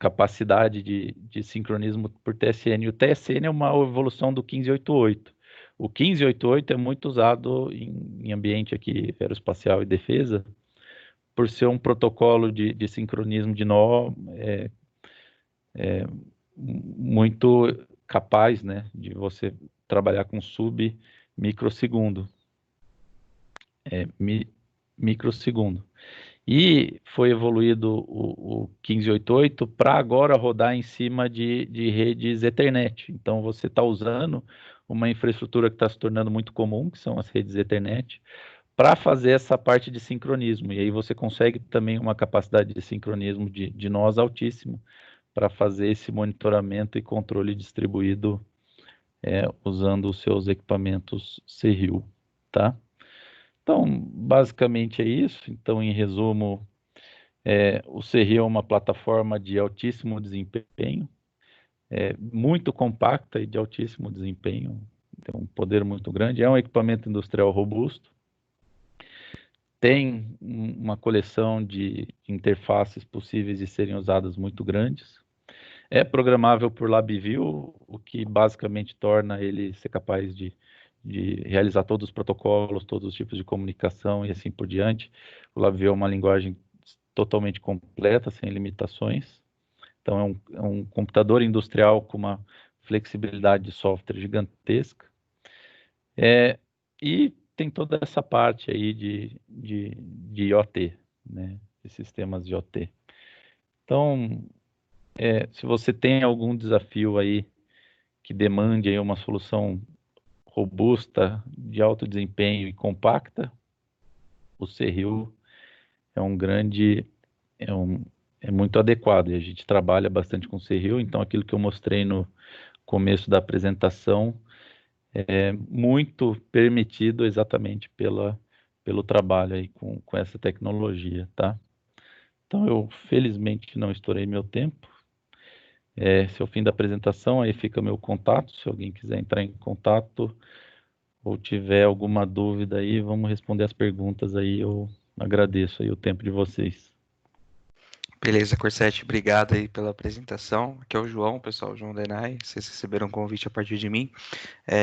capacidade de sincronismo por TSN. O TSN é uma evolução do 1588. O 1588 é muito usado em ambiente aqui aeroespacial e defesa, por ser um protocolo de sincronismo de nó muito capaz, né, de você trabalhar com sub-microsegundo. Microsegundo. E foi evoluído o 1588 para agora rodar em cima de redes Ethernet. Então você está usando uma infraestrutura que está se tornando muito comum, que são as redes Ethernet, para fazer essa parte de sincronismo. E aí você consegue também uma capacidade de sincronismo de nós altíssima para fazer esse monitoramento e controle distribuído usando os seus equipamentos CRIO, tá? Então, basicamente é isso. Então, em resumo, o CRIO é uma plataforma de altíssimo desempenho, muito compacta e de altíssimo desempenho, tem um poder muito grande, é um equipamento industrial robusto, tem uma coleção de interfaces possíveis de serem usadas muito grandes, é programável por LabVIEW, o que basicamente torna ele ser capaz de realizar todos os protocolos, todos os tipos de comunicação e assim por diante. O LabVIEW é uma linguagem totalmente completa, sem limitações. Então, é um computador industrial com uma flexibilidade de software gigantesca. E tem toda essa parte aí de IoT, né? De sistemas de IoT. Então, se você tem algum desafio aí que demande aí uma solução robusta, de alto desempenho e compacta, o CRIO é um grande, é, um, é muito adequado. E a gente trabalha bastante com o CRIO, então aquilo que eu mostrei no começo da apresentação é muito permitido exatamente pelo trabalho aí com essa tecnologia, tá? Então eu felizmente não estourei meu tempo. Esse é o fim da apresentação, aí fica meu contato, se alguém quiser entrar em contato ou tiver alguma dúvida aí, vamos responder as perguntas aí, eu agradeço aí o tempo de vocês. Beleza, Corsetti, obrigado aí pela apresentação. Aqui é o João, pessoal, João Denay. Vocês receberam um convite a partir de mim.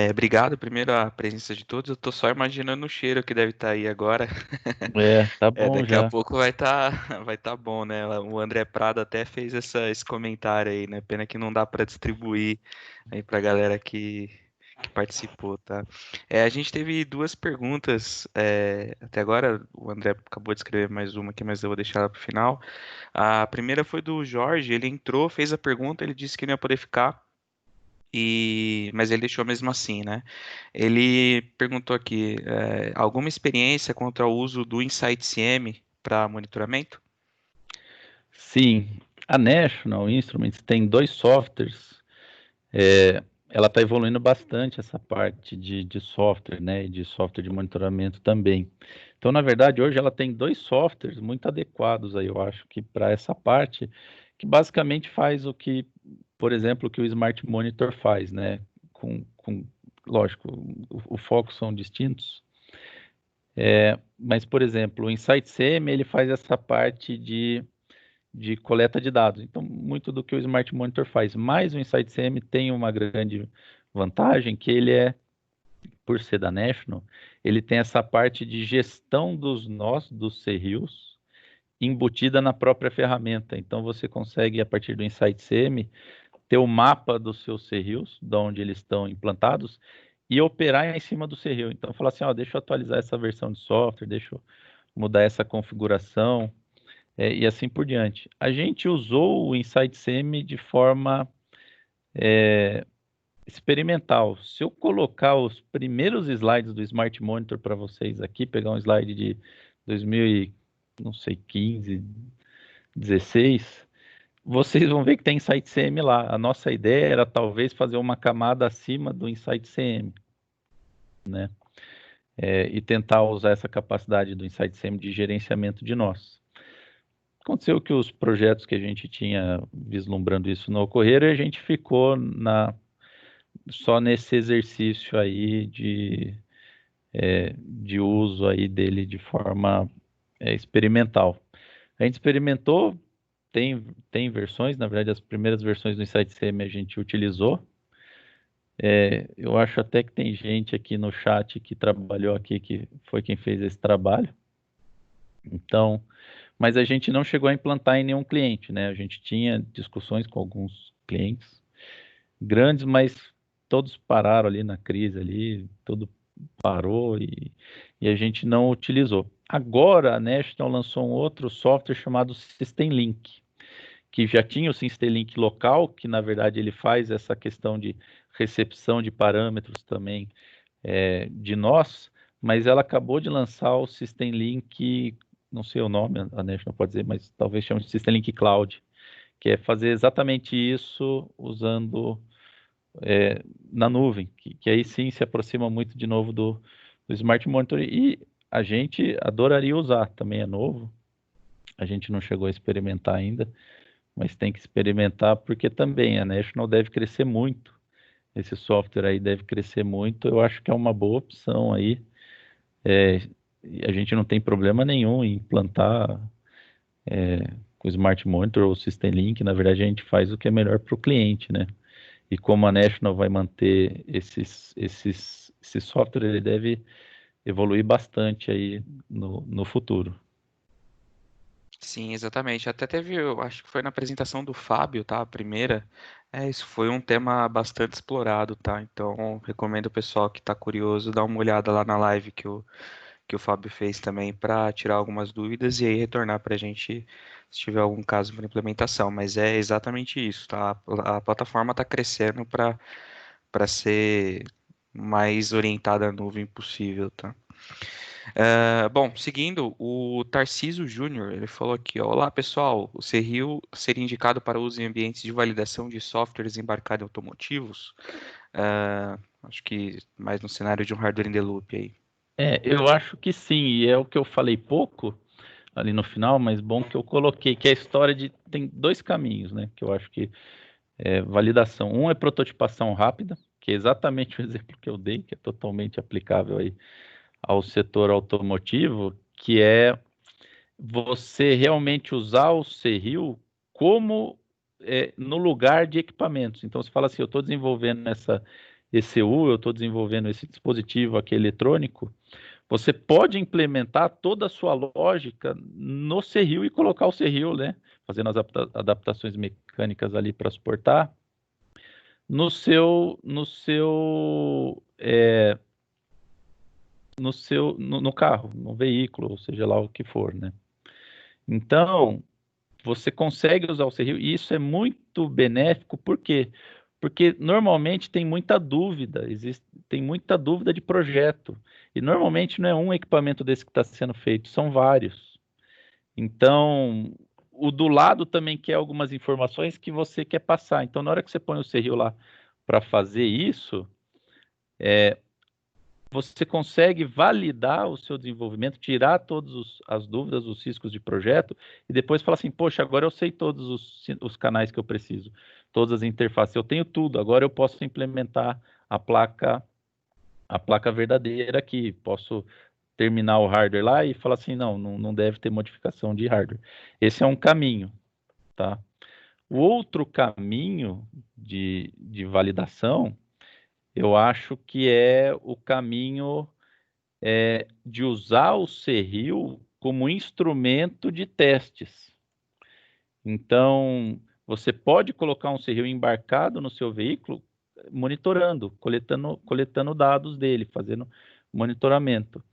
Obrigado, primeiro, a presença de todos. Eu tô só imaginando o cheiro que deve estar aí agora. Tá bom Daqui a já. pouco vai tá, vai tá bom, né? O André Prado até fez esse comentário aí, né? Pena que não dá para distribuir aí pra galera que participou, tá? A gente teve duas perguntas até agora. O André acabou de escrever mais uma aqui, mas eu vou deixar ela pro final. A primeira foi do Jorge. Ele entrou, fez a pergunta, ele disse que não ia poder ficar. Mas ele deixou mesmo assim, né? Ele perguntou aqui, alguma experiência quanto ao uso do InsightCM para monitoramento? Sim, a National Instruments tem dois softwares, ela está evoluindo bastante essa parte de software, né, e de software de monitoramento também. Então, na verdade, hoje ela tem dois softwares muito adequados aí, eu acho que para essa parte, que basicamente faz o que, por exemplo, o que o Smart Monitor faz, né, lógico, o foco são distintos, mas, por exemplo, o InsightCM, ele faz essa parte de coleta de dados. Então, muito do que o Smart Monitor faz. Mas o InsightCM tem uma grande vantagem, que ele por ser da National, ele tem essa parte de gestão dos nós, dos CRUs, embutida na própria ferramenta. Então, você consegue, a partir do InsightCM, ter o mapa dos seus CRUs, de onde eles estão implantados, e operar em cima do CRU. Então, falar assim, ó, deixa eu atualizar essa versão de software, deixa eu mudar essa configuração, e assim por diante. A gente usou o InsightCM de forma experimental. Se eu colocar os primeiros slides do Smart Monitor para vocês aqui, pegar um slide de 2000 e, não sei, 15, 16, vocês vão ver que tem InsightCM lá. A nossa ideia era talvez fazer uma camada acima do InsightCM, né? E tentar usar essa capacidade do InsightCM de gerenciamento de nós. Aconteceu que os projetos que a gente tinha vislumbrando isso não ocorreram e a gente ficou só nesse exercício aí de uso aí dele de forma experimental. A gente experimentou, tem versões, na verdade as primeiras versões do InsightCM a gente utilizou. Eu acho até que tem gente aqui no chat que trabalhou aqui, que foi quem fez esse trabalho. Então, mas a gente não chegou a implantar em nenhum cliente, né? A gente tinha discussões com alguns clientes grandes, mas todos pararam ali na crise ali, tudo parou e a gente não utilizou. Agora a National lançou um outro software chamado System Link, que já tinha o System Link local, que na verdade ele faz essa questão de recepção de parâmetros também de nós, mas ela acabou de lançar o System Link, não sei o nome, a National pode dizer, mas talvez chame de System Link Cloud, que é fazer exatamente isso usando na nuvem, que aí sim se aproxima muito de novo do Smart Monitor e a gente adoraria usar, também é novo, a gente não chegou a experimentar ainda, mas tem que experimentar porque também a National deve crescer muito, esse software aí deve crescer muito, eu acho que é uma boa opção aí, a gente não tem problema nenhum em implantar com o Smart Monitor ou System Link, na verdade a gente faz o que é melhor para o cliente, né? E como a National vai manter esse software, ele deve evoluir bastante aí no futuro. Sim, exatamente. Até teve, eu acho que foi na apresentação do Fábio, tá? A primeira. Isso foi um tema bastante explorado, tá? Então, recomendo o pessoal que tá curioso dar uma olhada lá na live que o Fábio fez também para tirar algumas dúvidas e aí retornar para a gente se tiver algum caso para implementação. Mas é exatamente isso, tá? A plataforma está crescendo para ser mais orientada à nuvem possível, tá? Bom, seguindo, o Tarcísio Júnior, ele falou aqui, ó, olá pessoal, o CRIO seria indicado para uso em ambientes de validação de softwares embarcados em automotivos? Acho que mais no cenário de um hardware in the loop aí. Eu acho que sim, e é o que eu falei pouco ali no final, mas bom que eu coloquei, que é a história de, tem dois caminhos, né, que eu acho que validação. Um é prototipação rápida, que é exatamente o exemplo que eu dei, que é totalmente aplicável aí ao setor automotivo, que é você realmente usar o CRIO como no lugar de equipamentos. Então, você fala assim, eu estou desenvolvendo essa ECU, eu estou desenvolvendo esse dispositivo aqui eletrônico, você pode implementar toda a sua lógica no CRIO e colocar o CRIO, né? Fazendo as adaptações mecânicas ali para suportar no carro, no veículo, ou seja lá o que for, né? Então, você consegue usar o CRIO e isso é muito benéfico, por quê? Porque normalmente tem muita dúvida, tem muita dúvida de projeto. E normalmente não é um equipamento desse que está sendo feito, são vários. Então, o do lado também quer algumas informações que você quer passar. Então, na hora que você põe o CRIO lá para fazer isso, você consegue validar o seu desenvolvimento, tirar todas as dúvidas, os riscos de projeto, e depois falar assim, poxa, agora eu sei todos os canais que eu preciso, todas as interfaces, eu tenho tudo, agora eu posso implementar a placa verdadeira aqui, posso terminar o hardware lá e falar assim, não deve ter modificação de hardware. Esse é um caminho, tá? O outro caminho de validação, eu acho que é o caminho de usar o Serril como instrumento de testes. Então, você pode colocar um Serril embarcado no seu veículo, monitorando, coletando dados dele, fazendo monitoramento.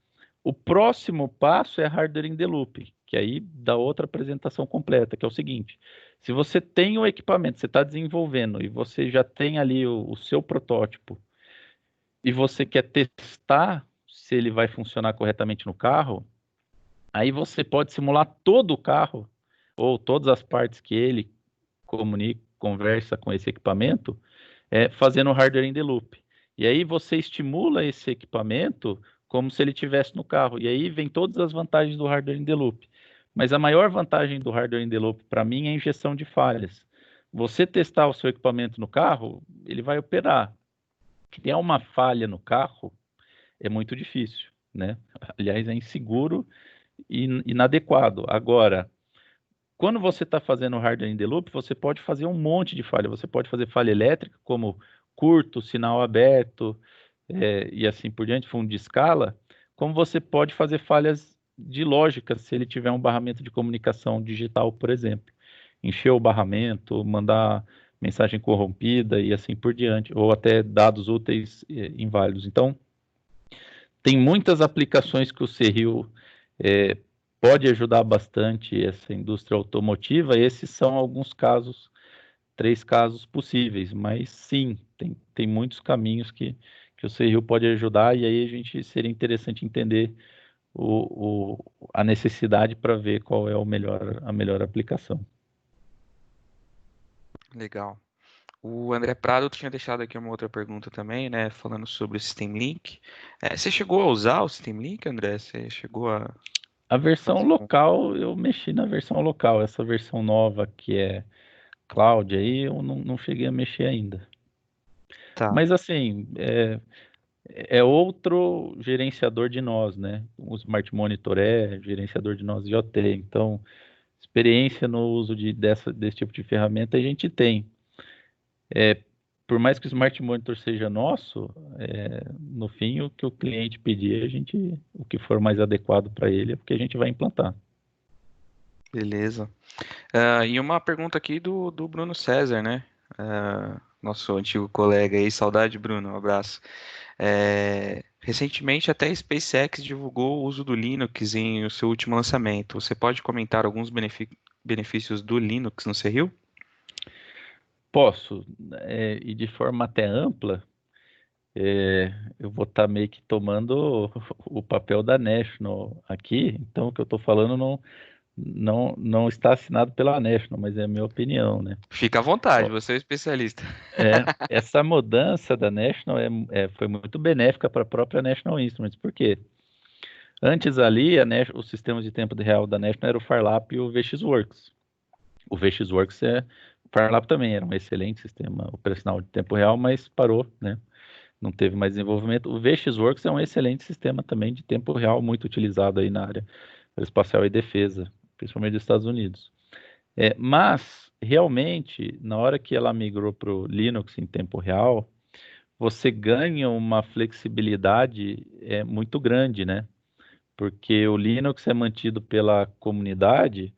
O próximo passo é Hardware in the Loop, que aí dá outra apresentação completa, que é o seguinte: se você tem o equipamento, você está desenvolvendo e você já tem ali o seu protótipo e você quer testar se ele vai funcionar corretamente no carro, aí você pode simular todo o carro ou todas as partes que ele comunica, conversa com esse equipamento, fazendo hardware in the loop. E aí você estimula esse equipamento como se ele estivesse no carro. E aí vem todas as vantagens do hardware in the loop. Mas a maior vantagem do hardware in the loop, para mim, é a injeção de falhas. Você testar o seu equipamento no carro, ele vai operar. Criar uma falha no carro é muito difícil, né? Aliás, é inseguro e inadequado. Agora, quando você está fazendo hardware in the loop, você pode fazer um monte de falha. Você pode fazer falha elétrica, como curto, sinal aberto, e assim por diante, fundo de escala, como você pode fazer falhas de lógica, se ele tiver um barramento de comunicação digital, por exemplo. Encher o barramento, mandar mensagem corrompida e assim por diante, ou até dados úteis inválidos. Então, tem muitas aplicações que o Serril pode ajudar bastante essa indústria automotiva. Esses são alguns casos, 3 casos possíveis, mas sim, tem muitos caminhos que o Serril pode ajudar, e aí seria interessante entender a necessidade para ver qual é a melhor aplicação. Legal. O André Prado tinha deixado aqui uma outra pergunta também, né? Falando sobre o System Link. Você chegou a usar o System Link, André? Você chegou a A versão fazer local, eu mexi na versão local. Essa versão nova que é cloud aí, eu não cheguei a mexer ainda. Tá. Mas assim, é outro gerenciador de nós, né? O Smart Monitor é gerenciador de nós IoT. Então, experiência no uso desse tipo de ferramenta a gente tem. Por mais que o Smart Monitor seja nosso, no fim, o que o cliente pedir, o que for mais adequado para ele, é o que a gente vai implantar. Beleza. E uma pergunta aqui do Bruno César, né? Nosso antigo colega aí, saudade, Bruno, um abraço. Recentemente, até a SpaceX divulgou o uso do Linux em o seu último lançamento. Você pode comentar alguns benefícios do Linux no Serril? Posso, e de forma até ampla, eu vou estar meio que tomando o papel da National aqui, então o que eu estou falando não está assinado pela National, mas é a minha opinião, né? Fica à vontade, você é especialista. Essa mudança da National foi muito benéfica para a própria National Instruments. Por quê? Antes ali, os sistemas de tempo real da National era o Farlap e o VxWorks. O VxWorks o Farlap também era um excelente sistema operacional de tempo real, mas parou, né? Não teve mais desenvolvimento. O VxWorks é um excelente sistema também de tempo real, muito utilizado aí na área espacial e defesa, principalmente dos Estados Unidos. Mas, realmente, na hora que ela migrou para o Linux em tempo real, você ganha uma flexibilidade muito grande, né? Porque o Linux é mantido pela comunidade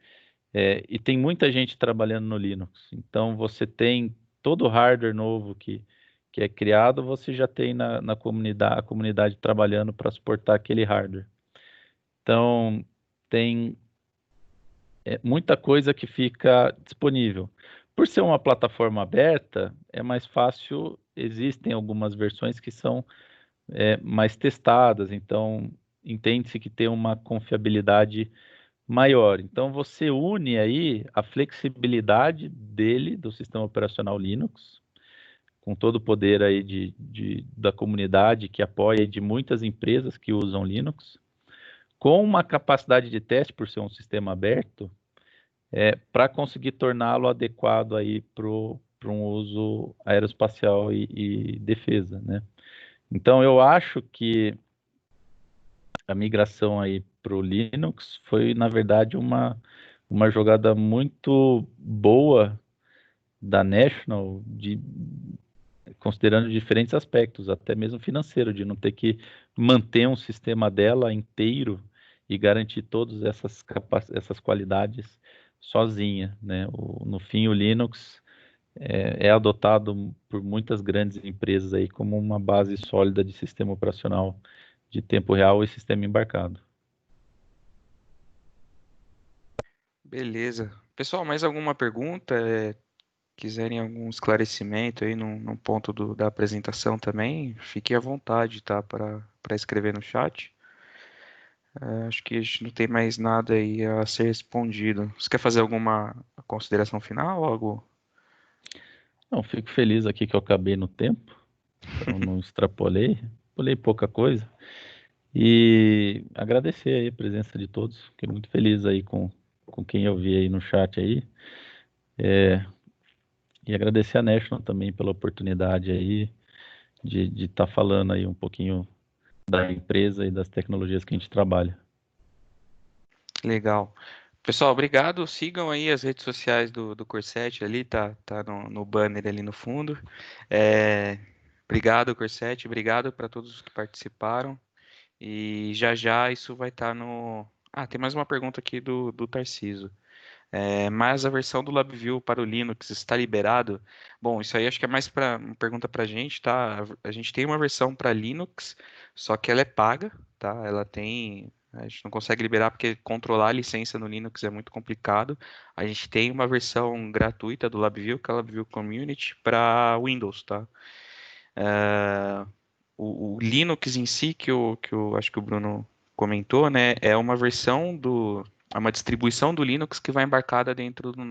e tem muita gente trabalhando no Linux. Então, você tem todo o hardware novo que é criado, você já tem na comunidade, a comunidade trabalhando para suportar aquele hardware. Então, tem muita coisa que fica disponível. Por ser uma plataforma aberta, é mais fácil, existem algumas versões que são mais testadas, então entende-se que tem uma confiabilidade maior. Então você une aí a flexibilidade dele, do sistema operacional Linux, com todo o poder aí da comunidade que apoia e de muitas empresas que usam Linux, com uma capacidade de teste por ser um sistema aberto, para conseguir torná-lo adequado aí para um uso aeroespacial e defesa, né? Então eu acho que a migração aí para o Linux foi, na verdade, uma jogada muito boa da National, considerando diferentes aspectos, até mesmo financeiro, de não ter que manter um sistema dela inteiro e garantir todas essas qualidades sozinha, né? No fim, o Linux é adotado por muitas grandes empresas aí como uma base sólida de sistema operacional de tempo real e sistema embarcado. Beleza. Pessoal, mais alguma pergunta? Quiserem algum esclarecimento aí num ponto da apresentação também, fiquem à vontade, tá? Para escrever no chat. Acho que a gente não tem mais nada aí a ser respondido. Você quer fazer alguma consideração final? Algo? Não, fico feliz aqui que eu acabei no tempo, então não extrapolei, pulei pouca coisa. E agradecer aí a presença de todos, fiquei muito feliz aí com quem eu vi aí no chat aí. E agradecer a National também pela oportunidade aí de estar falando aí um pouquinho da empresa e das tecnologias que a gente trabalha. Legal. Pessoal, obrigado. Sigam aí as redes sociais do Corset ali, tá no banner ali no fundo. Obrigado, Corset. Obrigado para todos os que participaram. E já já isso vai estar no. Ah, tem mais uma pergunta aqui do Tarciso. Mas a versão do LabVIEW para o Linux está liberado? Bom, isso aí acho que é mais para uma pergunta para a gente, tá? A gente tem uma versão para Linux, só que ela é paga, tá? Ela tem. A gente não consegue liberar porque controlar a licença no Linux é muito complicado. A gente tem uma versão gratuita do LabVIEW, que é a LabVIEW Community, para Windows, tá? O Linux em si, que eu acho que o Bruno comentou, né, é uma distribuição do Linux que vai embarcada dentro da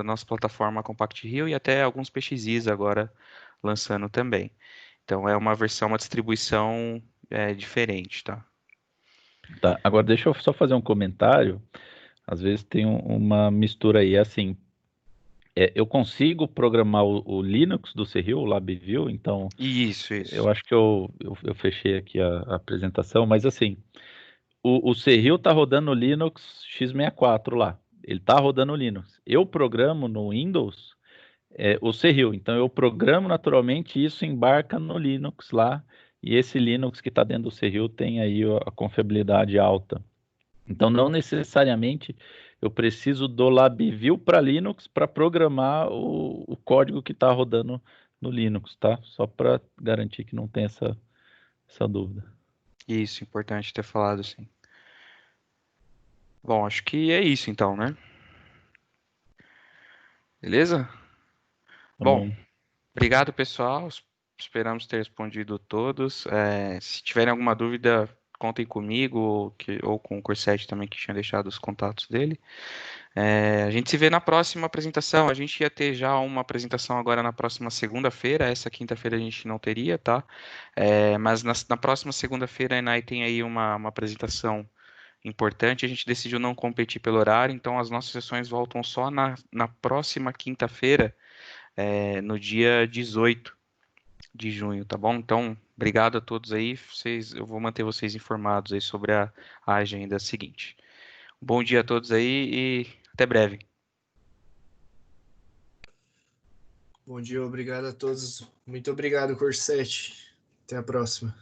nossa plataforma Compact Hill e até alguns PXIs agora lançando também. Então é uma distribuição diferente, tá? Tá, agora deixa eu só fazer um comentário. Às vezes tem uma mistura aí, assim, eu consigo programar o Linux do Seril, o LabVIEW, então Isso. eu acho que eu fechei aqui a apresentação, mas assim, o Seril está rodando no Linux x64 lá, ele está rodando no Linux. Eu programo no Windows o Seril, então eu programo naturalmente e isso embarca no Linux lá, e esse Linux que está dentro do Seril tem aí a confiabilidade alta. Então, não necessariamente eu preciso do LabVIEW para Linux para programar o código que está rodando no Linux, tá? Só para garantir que não tem essa dúvida. Isso, importante ter falado sim. Bom, acho que é isso então, né? Beleza? Tá Bom, bom? obrigado, pessoal. Esperamos ter respondido todos. Se tiverem alguma dúvida, contem comigo ou com o Corset também, que tinha deixado os contatos dele. A gente se vê na próxima apresentação. A gente ia ter já uma apresentação agora na próxima segunda-feira. Essa quinta-feira a gente não teria, tá? Mas na próxima segunda-feira a Enai tem aí uma apresentação importante. A gente decidiu não competir pelo horário, então as nossas sessões voltam só na próxima quinta-feira, no dia 18 de junho, tá bom? Então, obrigado a todos aí. Eu vou manter vocês informados aí sobre a agenda seguinte. Bom dia a todos aí e até breve. Bom dia, obrigado a todos. Muito obrigado, Corset. Até a próxima.